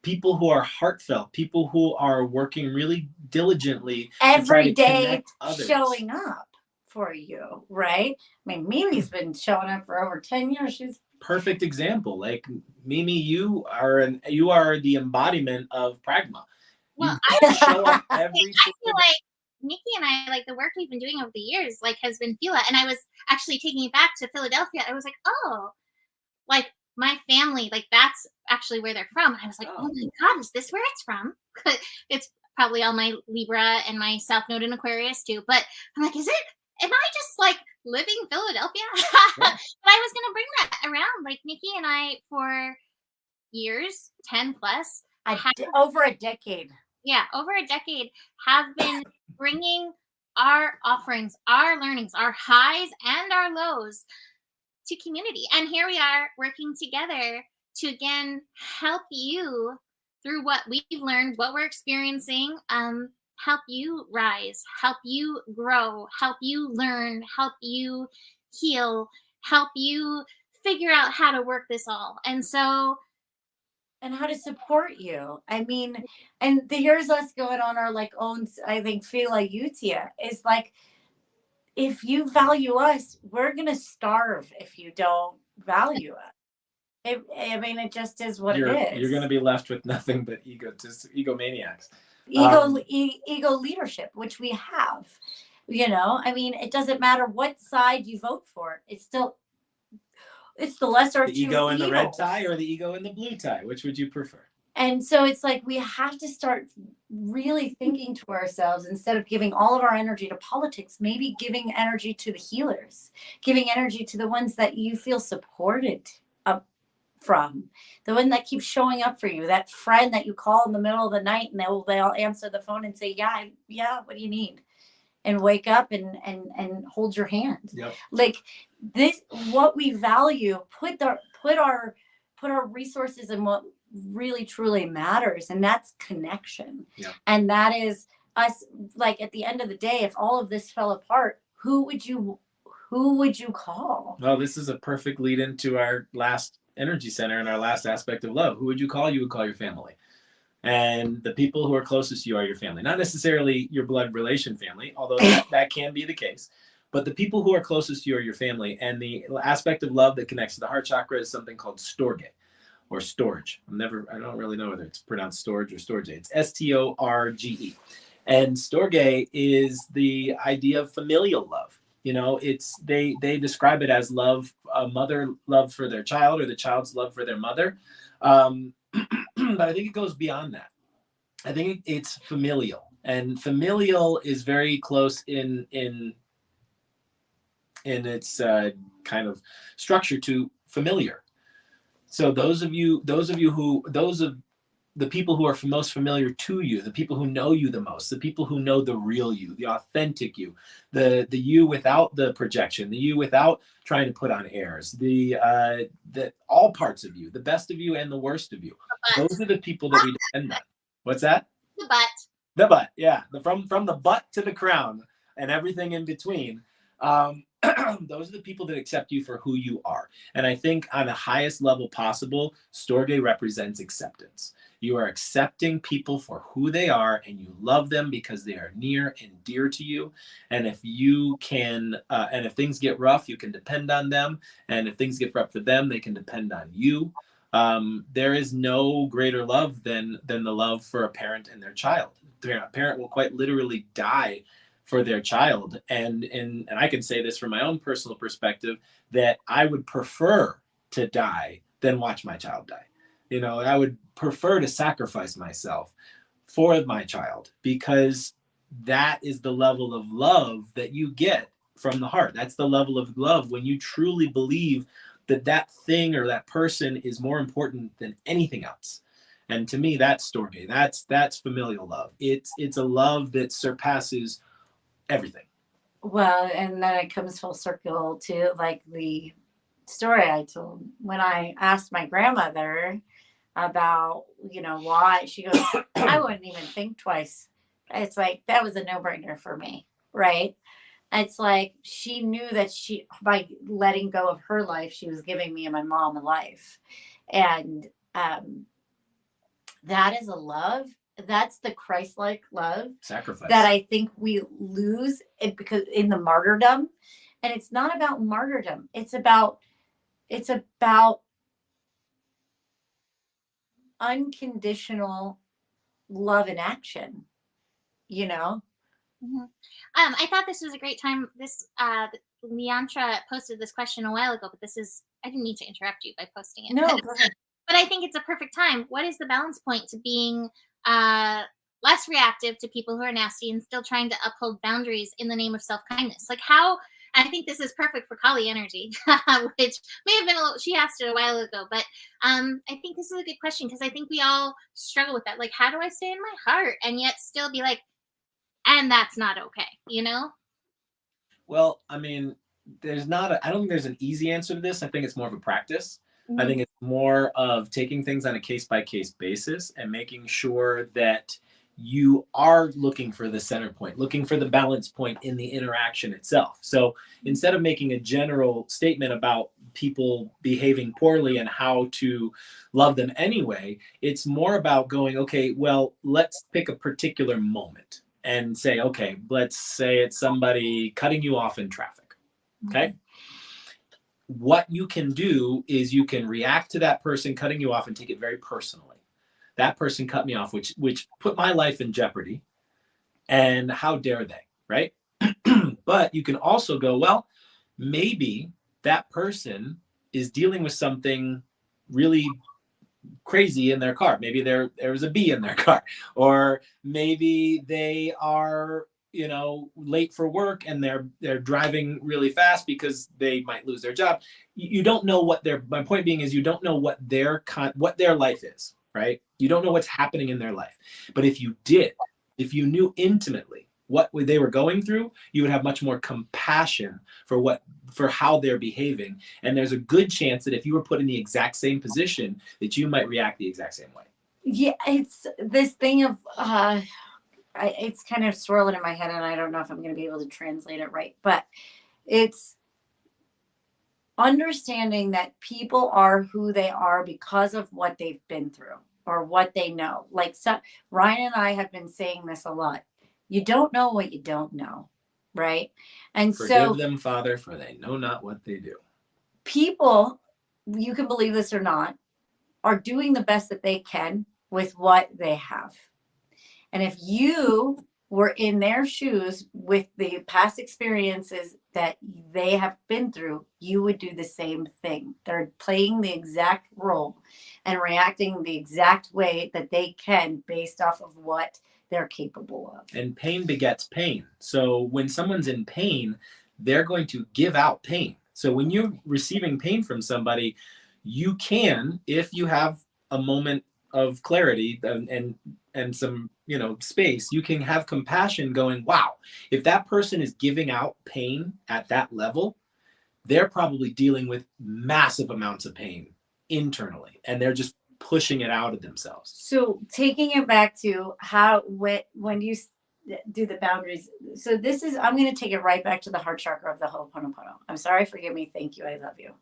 people who are heartfelt, people who are working really diligently every day, showing up for you, right? I mean, Mimi's been showing up for over 10 years. She's perfect example. Like Mimi, you are the embodiment of pragma. Well, I show up every I feel like Nikki and I, like the work we've been doing over the years, like has been feel it. And I was actually taking it back to Philadelphia. I was like, oh, like my family, like that's actually where they're from. And I was like, oh my God, is this where it's from? It's probably all my Libra and my South Node in Aquarius too. But I'm like, am I just like living Philadelphia? Yeah. But I was going to bring that around, like Nikki and I for years, 10 plus. Over a decade. Yeah, over a decade have been bringing our offerings, our learnings, our highs and our lows to community. And here we are working together to, again, help you through what we've learned, what we're experiencing, help you rise, help you grow, help you learn, help you heal, help you figure out how to work this all. And and how to support you. I mean, and here's us going on our like own, I think, Fela Utia is like, if you value us, we're going to starve if you don't value us. I mean, it just is what it is. You're going to be left with nothing but egomaniacs. Ego leadership, which we have, I mean, it doesn't matter what side you vote for. It's still, it's the lesser of The two ego in the red evils. tie or the ego in the blue tie? Which would you prefer? And so it's like we have to start really thinking to ourselves, instead of giving all of our energy to politics, maybe giving energy to the healers, giving energy to the ones that you feel supported up from, the one that keeps showing up for you, that friend that you call in the middle of the night and they'll answer the phone and say, yeah, what do you need? And wake up and hold your hand. Yep. Like this, what we value, put our resources in what really truly matters, and that's connection. Yep. And that is us. Like at the end of the day, if all of this fell apart, who would you call? Well, this is a perfect lead into our last energy center and our last aspect of love. Who would you call? You would call your family. And the people who are closest to you are your family, not necessarily your blood relation family, although that can be the case. But the people who are closest to you are your family. And the aspect of love that connects to the heart chakra is something called storge or storge. I don't really know whether it's pronounced storage or storge. It's STORGE. And storge is the idea of familial love. You know, they describe it as love, a mother love for their child or the child's love for their mother. But I think it goes beyond that. I think it's familial, and familial is very close in its kind of structure to familiar. So those of the people who are most familiar to you, the people who know you the most, the people who know the real you, the authentic you, the you without the projection, the you without trying to put on airs, the all parts of you, the best of you and the worst of you. Those are the people that we depend on. What's that? The butt. The butt, yeah. From the butt to the crown and everything in between. Those are the people that accept you for who you are. And I think on the highest level possible, Storge represents acceptance. You are accepting people for who they are, and you love them because they are near and dear to you. And if you can, and if things get rough, you can depend on them. And if things get rough for them, they can depend on you. There is no greater love than the love for a parent and their child. A parent will quite literally die for their child. And I can say this from my own personal perspective, that I would prefer to die than watch my child die. You know, I would prefer to sacrifice myself for my child, because that is the level of love that you get from the heart. That's the level of love when you truly believe that thing or that person is more important than anything else. And to me, that's Storge. That's familial love. It's a love that surpasses everything. Well, and then it comes full circle to like the story I told when I asked my grandmother about, why. She goes, I wouldn't even think twice. It's like, that was a no-brainer for me, right? It's like she knew that by letting go of her life, she was giving me and my mom a life. And that is a love. That's the Christ-like love. Sacrifice. That I think we lose it because in the martyrdom. And it's not about martyrdom. It's about unconditional love in action, Mm-hmm. I thought this was a great time. This Leantra posted this question a while ago, but I didn't mean to interrupt you by posting it. No, go ahead. But I think it's a perfect time. What is the balance point to being less reactive to people who are nasty and still trying to uphold boundaries in the name of self-kindness? Like how, I think this is perfect for Kali energy, which may have been she asked it a while ago, but I think this is a good question because I think we all struggle with that. Like, how do I stay in my heart and yet still be like, and that's not okay, Well, I mean, I don't think there's an easy answer to this. I think it's more of a practice. Mm-hmm. I think it's more of taking things on a case-by-case basis and making sure that you are looking for the center point, looking for the balance point in the interaction itself. So instead of making a general statement about people behaving poorly and how to love them anyway, it's more about going, okay, well, let's pick a particular moment and say, okay, let's say it's somebody cutting you off in traffic. Okay. Mm-hmm. What you can do is you can react to that person cutting you off and take it very personally. That person cut me off, which put my life in jeopardy. And how dare they, right? But you can also go, well, maybe that person is dealing with something really crazy in their car. Maybe there was a bee in their car, or maybe they are, you know, late for work and they're driving really fast because they might lose their job. You don't know what my point being is, you don't know what their life is, right? You don't know what's happening in their life. But if you knew intimately what they were going through, you would have much more compassion for how they're behaving. And there's a good chance that if you were put in the exact same position, that you might react the exact same way. Yeah, it's this thing of it's kind of swirling in my head, and I don't know if I'm going to be able to translate it right, but it's understanding that people are who they are because of what they've been through or what they know. Like, so Ryan and I have been saying this a lot. You don't know what you don't know, right? And Forgive them, Father, for they know not what they do. People, you can believe this or not, are doing the best that they can with what they have. And if you were in their shoes with the past experiences that they have been through, you would do the same thing. They're playing the exact role and reacting the exact way that they can based off of what they're capable of. And pain begets pain. So when someone's in pain, they're going to give out pain. So when you're receiving pain from somebody, you can, if you have a moment of clarity and some, you know, space, you can have compassion going, wow, if that person is giving out pain at that level, they're probably dealing with massive amounts of pain internally, and they're just pushing it out of themselves. So taking it back to how, when you do the boundaries. So this is, I'm going to take it right back to the heart chakra of the Ho'oponopono. I'm sorry, forgive me. Thank you. I love you.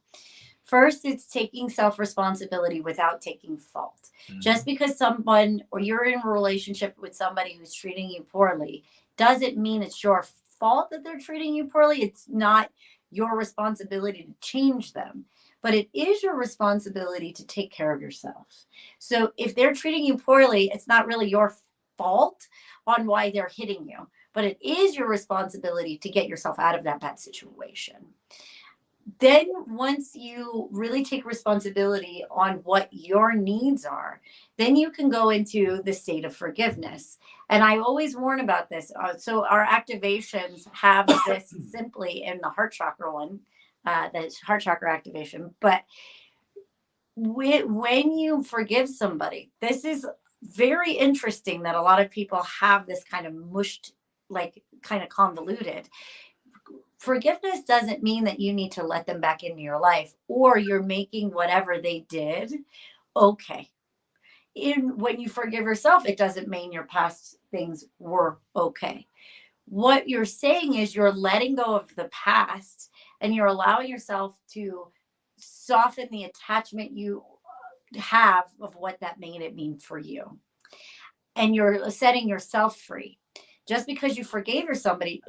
First, it's taking self-responsibility without taking fault. Mm-hmm. Just because someone, or you're in a relationship with somebody who's treating you poorly, doesn't mean it's your fault that they're treating you poorly. It's not your responsibility to change them, but it is your responsibility to take care of yourself. So if they're treating you poorly, it's not really your fault on why they're hitting you, but it is your responsibility to get yourself out of that bad situation. Then once you really take responsibility on what your needs are, then you can go into the state of forgiveness. And I always warn about this. So our activations have this simply in the heart chakra one, the heart chakra activation. But when you forgive somebody, this is very interesting that a lot of people have this kind of mushed, like kind of convoluted. Forgiveness doesn't mean that you need to let them back into your life or you're making whatever they did okay. When you forgive yourself, it doesn't mean your past things were okay. What you're saying is you're letting go of the past and you're allowing yourself to soften the attachment you have of what that made it mean for you. And you're setting yourself free. Just because you forgiven somebody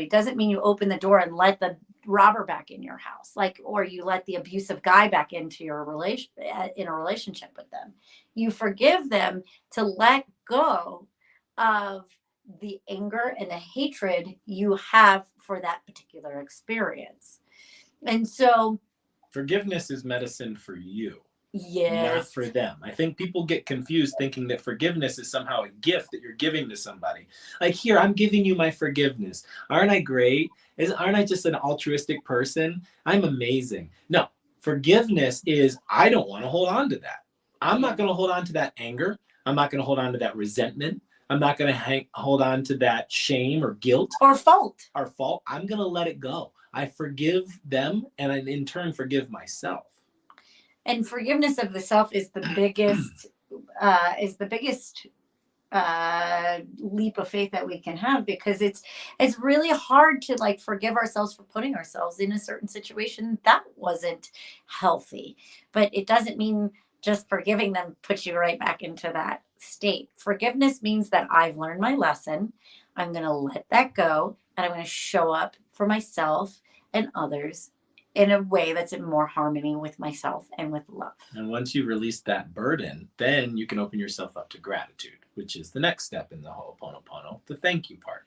doesn't mean you open the door and let the robber back in your house, or you let the abusive guy back into your relationship with them. You forgive them to let go of the anger and the hatred you have for that particular experience. And so forgiveness is medicine for you. Yes. Not for them. I think people get confused thinking that forgiveness is somehow a gift that you're giving to somebody. Like, here, I'm giving you my forgiveness. Aren't I great? Aren't I just an altruistic person? I'm amazing. No, forgiveness is, I don't want to hold on to that. I'm not going to hold on to that anger. I'm not going to hold on to that resentment. I'm not going to hold on to that shame or guilt. Or fault. I'm going to let it go. I forgive them, and I, in turn, forgive myself. And forgiveness of the self is the biggest leap of faith that we can have, because it's really hard to forgive ourselves for putting ourselves in a certain situation that wasn't healthy. But it doesn't mean just forgiving them puts you right back into that state. Forgiveness means that I've learned my lesson. I'm going to let that go, and I'm going to show up for myself and others in a way that's in more harmony with myself and with love. And once you release that burden, then you can open yourself up to gratitude, which is the next step in the Ho'oponopono, the thank you part.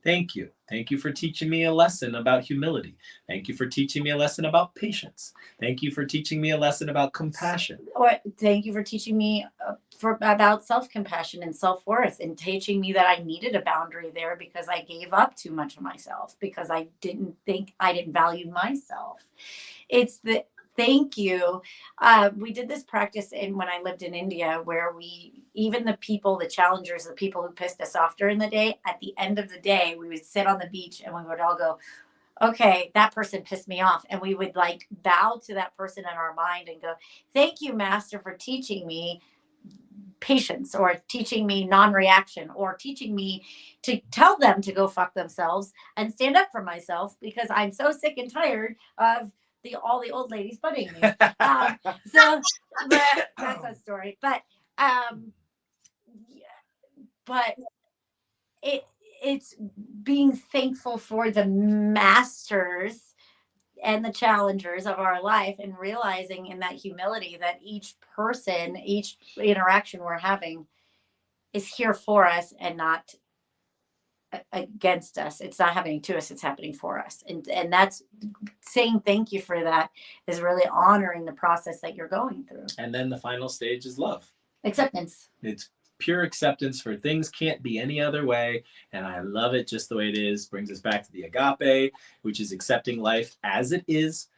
Thank you. Thank you for teaching me a lesson about humility. Thank you for teaching me a lesson about patience. Thank you for teaching me a lesson about compassion. Or thank you for teaching me about self-compassion and self-worth, and teaching me that I needed a boundary there because I gave up too much of myself, because I didn't value myself. It's the thank you. We did this practice when I lived in India, where even the people, the challengers, the people who pissed us off during the day, at the end of the day, we would sit on the beach and we would all go, okay, that person pissed me off. And we would like bow to that person in our mind and go, thank you, master, for teaching me patience, or teaching me non-reaction, or teaching me to tell them to go fuck themselves and stand up for myself, because I'm so sick and tired of all the old ladies butting me. So that's a story. But it's being thankful for the masters and the challengers of our life, and realizing in that humility that each person, each interaction we're having is here for us and not against us. It's not happening to us, it's happening for us. And that's saying thank you for that, is really honoring the process that you're going through. And then the final stage is love. Acceptance. It's pure acceptance for things can't be any other way. And I love it just the way it is. Brings us back to the agape, which is accepting life as it is,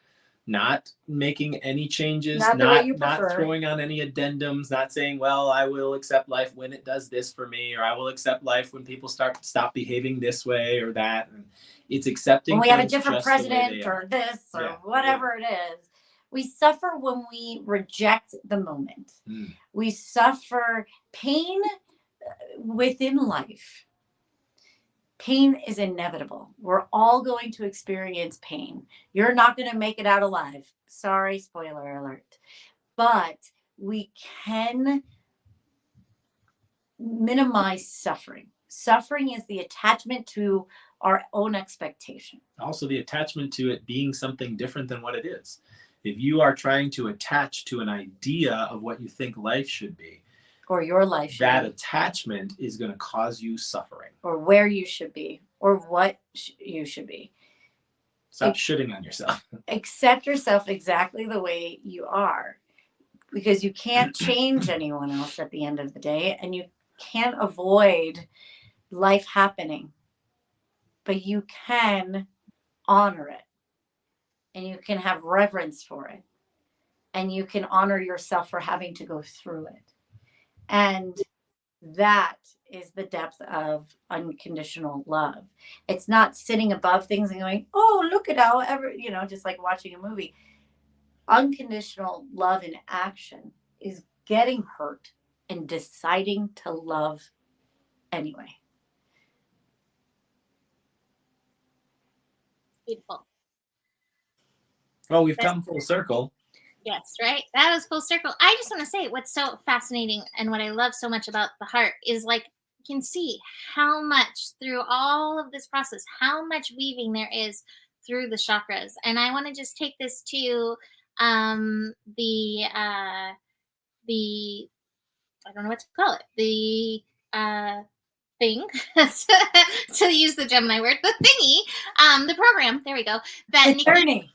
not making any changes, not throwing on any addendums, not saying, well, I will accept life when it does this for me, or I will accept life when people stop behaving this way or that. And it's accepting when we have a different president or this or whatever it is. We suffer when we reject the moment. We suffer pain within life. Pain is inevitable. We're all going to experience pain. You're not going to make it out alive. Sorry, spoiler alert. But we can minimize suffering. Suffering is the attachment to our own expectation. Also the attachment to it being something different than what it is. If you are trying to attach to an idea of what you think life should be, or your life should that be, attachment is going to cause you suffering. Or where you should be, or what you should be. Stop shitting on yourself. Accept yourself exactly the way you are, because you can't change anyone else at the end of the day, and you can't avoid life happening, but you can honor it, and you can have reverence for it, and you can honor yourself for having to go through it. And that is the depth of unconditional love. It's not sitting above things and going, oh, look at how just like watching a movie. Unconditional love in action is getting hurt and deciding to love anyway. Beautiful. Well, we've come full circle. Yes, right? That was full circle. I just want to say what's so fascinating and what I love so much about the heart is, like, you can see how much through all of this process, how much weaving there is through the chakras. And I want to just take this to the I don't know what to call it, the thing to use the Gemini word, the thingy, the program, there we go, that the journey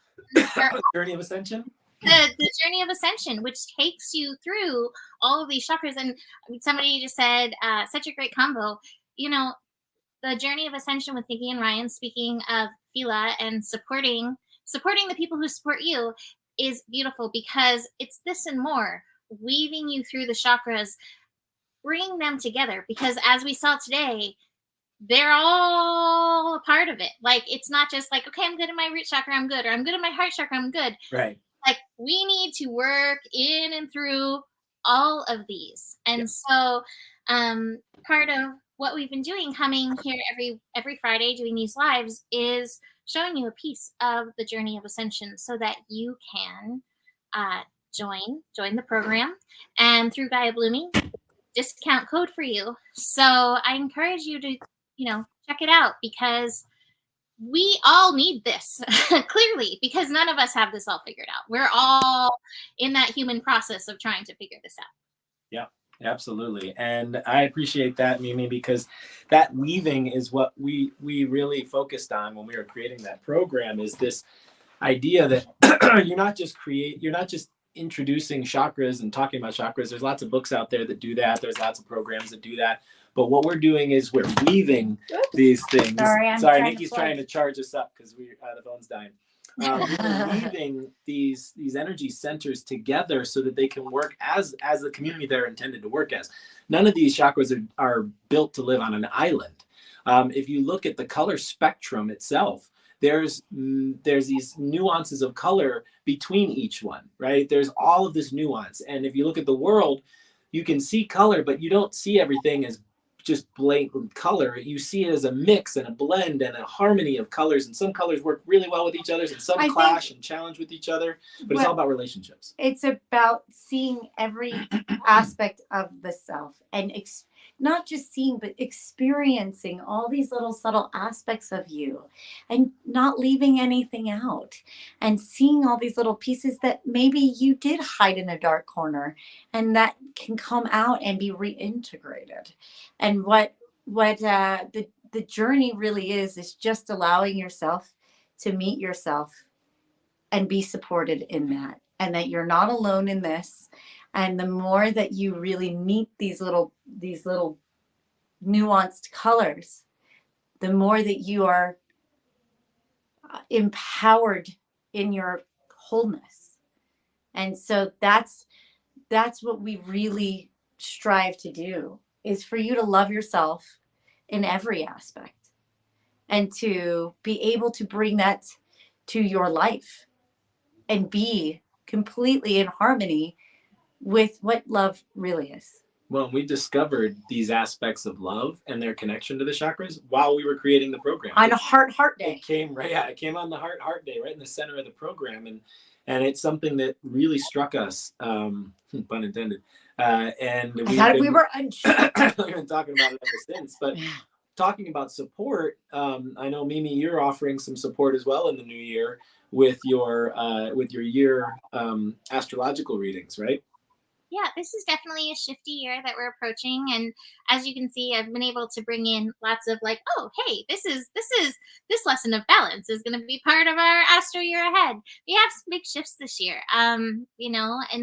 journey of ascension. The journey of ascension, which takes you through all of these chakras. And somebody just said, such a great combo. The journey of ascension with Nikki and Ryan, speaking of Fila and supporting the people who support you, is beautiful, because it's this and more, weaving you through the chakras, bringing them together, because as we saw today, they're all a part of it. Like, it's not just like, okay, I'm good in my root chakra, I'm good, or I'm good in my heart chakra, I'm good. Right. Like, we need to work in and through all of these. And so part of what we've been doing, coming here every Friday doing these lives, is showing you a piece of the journey of ascension so that you can join the program. And through Gaia Blooming, discount code for you. So I encourage you to, check it out, because we all need this clearly, because none of us have this all figured out. We're all in that human process of trying to figure this out. Yeah. Absolutely. And I appreciate that, Mimi, because that weaving is what we really focused on when we were creating that program, is this idea that you're not just introducing chakras and talking about chakras. There's lots of books out there that do that. There's lots of programs that do that. But what we're doing is we're weaving these things. Sorry, Nikki's trying to charge us up because the phone's dying. We're weaving these energy centers together so that they can work as the community they're intended to work as. None of these chakras are built to live on an island. If you look at the color spectrum itself, there's these nuances of color between each one, right? There's all of this nuance. And if you look at the world, you can see color, but you don't see everything as just blatant color. You see it as a mix and a blend and a harmony of colors. And some colors work really well with each other, and some clash and challenge with each other. But it's all about relationships. It's about seeing every aspect of the self, and not just seeing, but experiencing all these little subtle aspects of you, and not leaving anything out, and seeing all these little pieces that maybe you did hide in a dark corner, and that can come out and be reintegrated. And what the journey really is just allowing yourself to meet yourself and be supported in that, and that you're not alone in this. And the more that you really meet these little nuanced colors, the more that you are empowered in your wholeness. And so that's what we really strive to do, is for you to love yourself in every aspect, and to be able to bring that to your life and be completely in harmony with what love really is. Well, we discovered these aspects of love and their connection to the chakras while we were creating the program. On a heart day. It came on the heart day, right in the center of the program. And it's something that really struck us, pun intended. And I thought we were unsure. We've been talking about it ever since. But talking about support, I know, Mimi, you're offering some support as well in the new year with your year astrological readings, right? Yeah, this is definitely a shifty year that we're approaching, and as you can see, I've been able to bring in lots of like, oh, hey, this lesson of balance is going to be part of our astro year ahead. We have some big shifts this year, and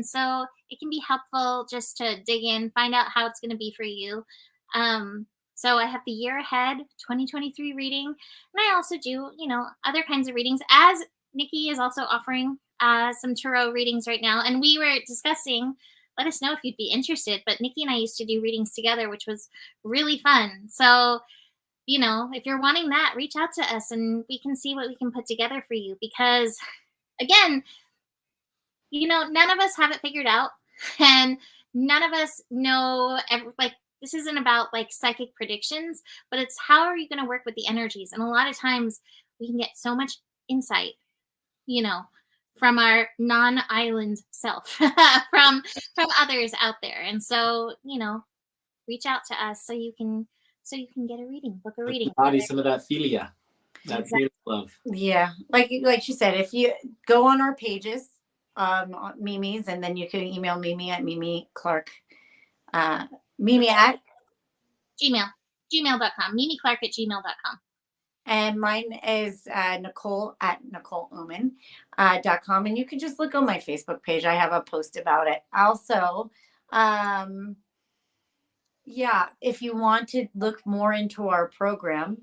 so it can be helpful just to dig in, find out how it's going to be for you. So I have the year ahead 2023 reading, and I also do other kinds of readings, as Nikki is also offering some tarot readings right now, and we were discussing. Let us know if you'd be interested. But Nikki and I used to do readings together, which was really fun. So, if you're wanting that, reach out to us and we can see what we can put together for you. Because, again, none of us have it figured out. And none of us know, this isn't about like psychic predictions, but it's how are you going to work with the energies? And a lot of times we can get so much insight, from our non-island self, from others out there. And so, reach out to us so you can get a reading, book a reading. Body some of that philia, that feeling love. Yeah, like she said, if you go on our pages, Mimi's, and then you can email Mimi at Mimi Clark, Mimi at gmail.com, mimiclark@gmail.com. And mine is Nicole at NicoleOman.com. And you can just look on my Facebook page. I have a post about it. Also, if you want to look more into our program,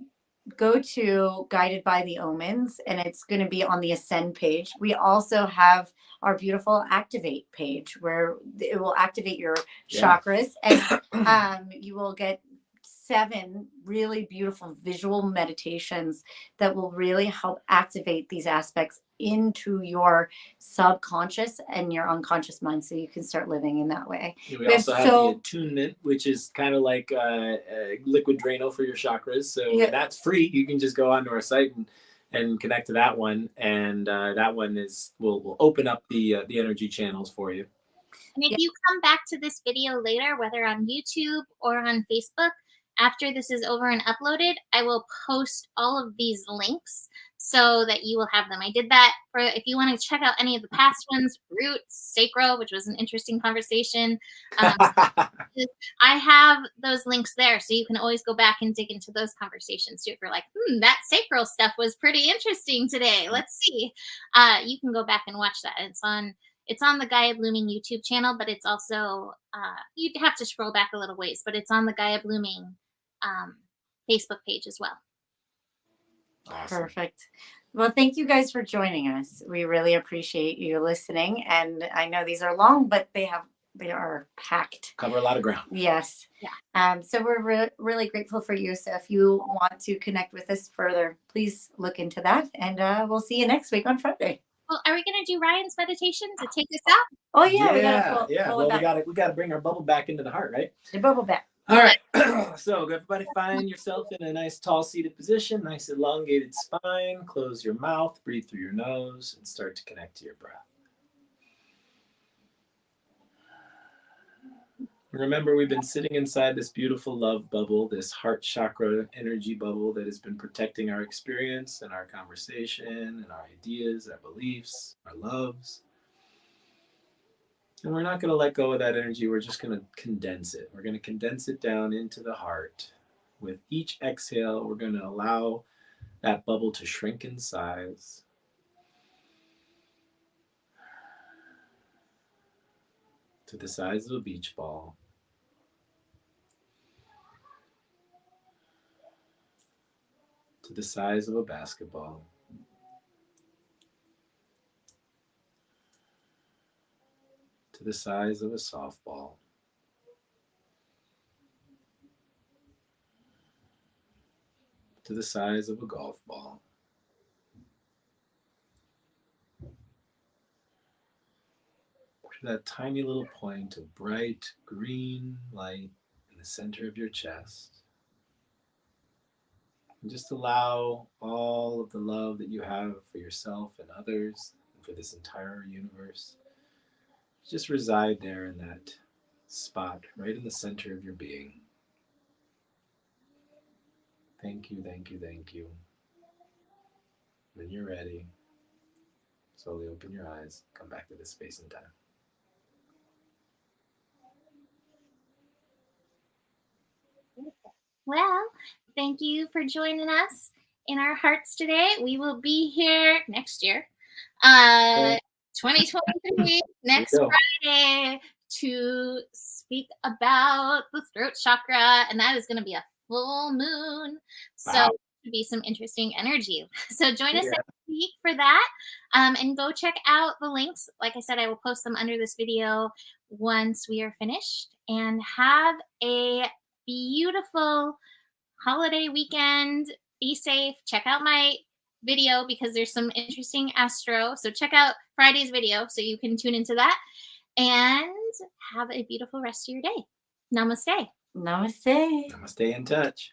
go to Guided by the Omans, and it's going to be on the Ascend page. We also have our beautiful Activate page, where it will activate your chakras, and you will get 7 really beautiful visual meditations that will really help activate these aspects into your subconscious and your unconscious mind, so you can start living in that way. We also have the attunement, which is kind of like a liquid Drano for your chakras. So that's free. You can just go onto our site and connect to that one, and that one will open up the energy channels for you. And if you come back to this video later, whether on YouTube or on Facebook, after this is over and uploaded, I will post all of these links so that you will have them. I did that for, if you want to check out any of the past ones, Root, Sacro, which was an interesting conversation. I have those links there, so you can always go back and dig into those conversations too. If you're like, that sacral stuff was pretty interesting today, let's see. You can go back and watch that. It's on the Gaia Blooming YouTube channel, but it's also you'd have to scroll back a little ways, but it's on the Gaia Blooming Facebook page as well. Awesome. Perfect. Well, thank you guys for joining us. We really appreciate you listening, and I know these are long, but they are packed. Cover a lot of ground. Yes. Yeah. So we're really grateful for you. So if you want to connect with us further, please look into that, and we'll see you next week on Friday. Well, are we going to do Ryan's meditation to take us out? Oh yeah, we gotta bring our bubble back into the heart, right? The bubble back. All right. So everybody find yourself in a nice tall seated position, nice elongated spine. Close your mouth, breathe through your nose, and start to connect to your breath. Remember, we've been sitting inside this beautiful love bubble, this heart chakra energy bubble that has been protecting our experience and our conversation and our ideas, our beliefs, our loves. And we're not going to let go of that energy. We're just going to condense it. We're going to condense it down into the heart. With each exhale, we're going to allow that bubble to shrink in size. To the size of a beach ball. To the size of a basketball. To the size of a softball. To the size of a golf ball. To that tiny little point of bright green light in the center of your chest. And just allow all of the love that you have for yourself and others and for this entire universe just reside there in that spot right in the center of your being. Thank you, thank you, thank you. When you're ready, slowly open your eyes, come back to this space and time. Well, thank you for joining us in our hearts today. We will be here next year, 2023, next Friday, to speak about the throat chakra, and that is going to be a full moon. So Wow. to be some interesting energy. So join us next week for that, and go check out the links. Like I said, I will post them under this video once we are finished. And have a beautiful holiday weekend. Be safe. Check out my video because there's some interesting astro. So check out Friday's video so you can tune into that. And have a beautiful rest of your day. Namaste. Namaste. Namaste in touch.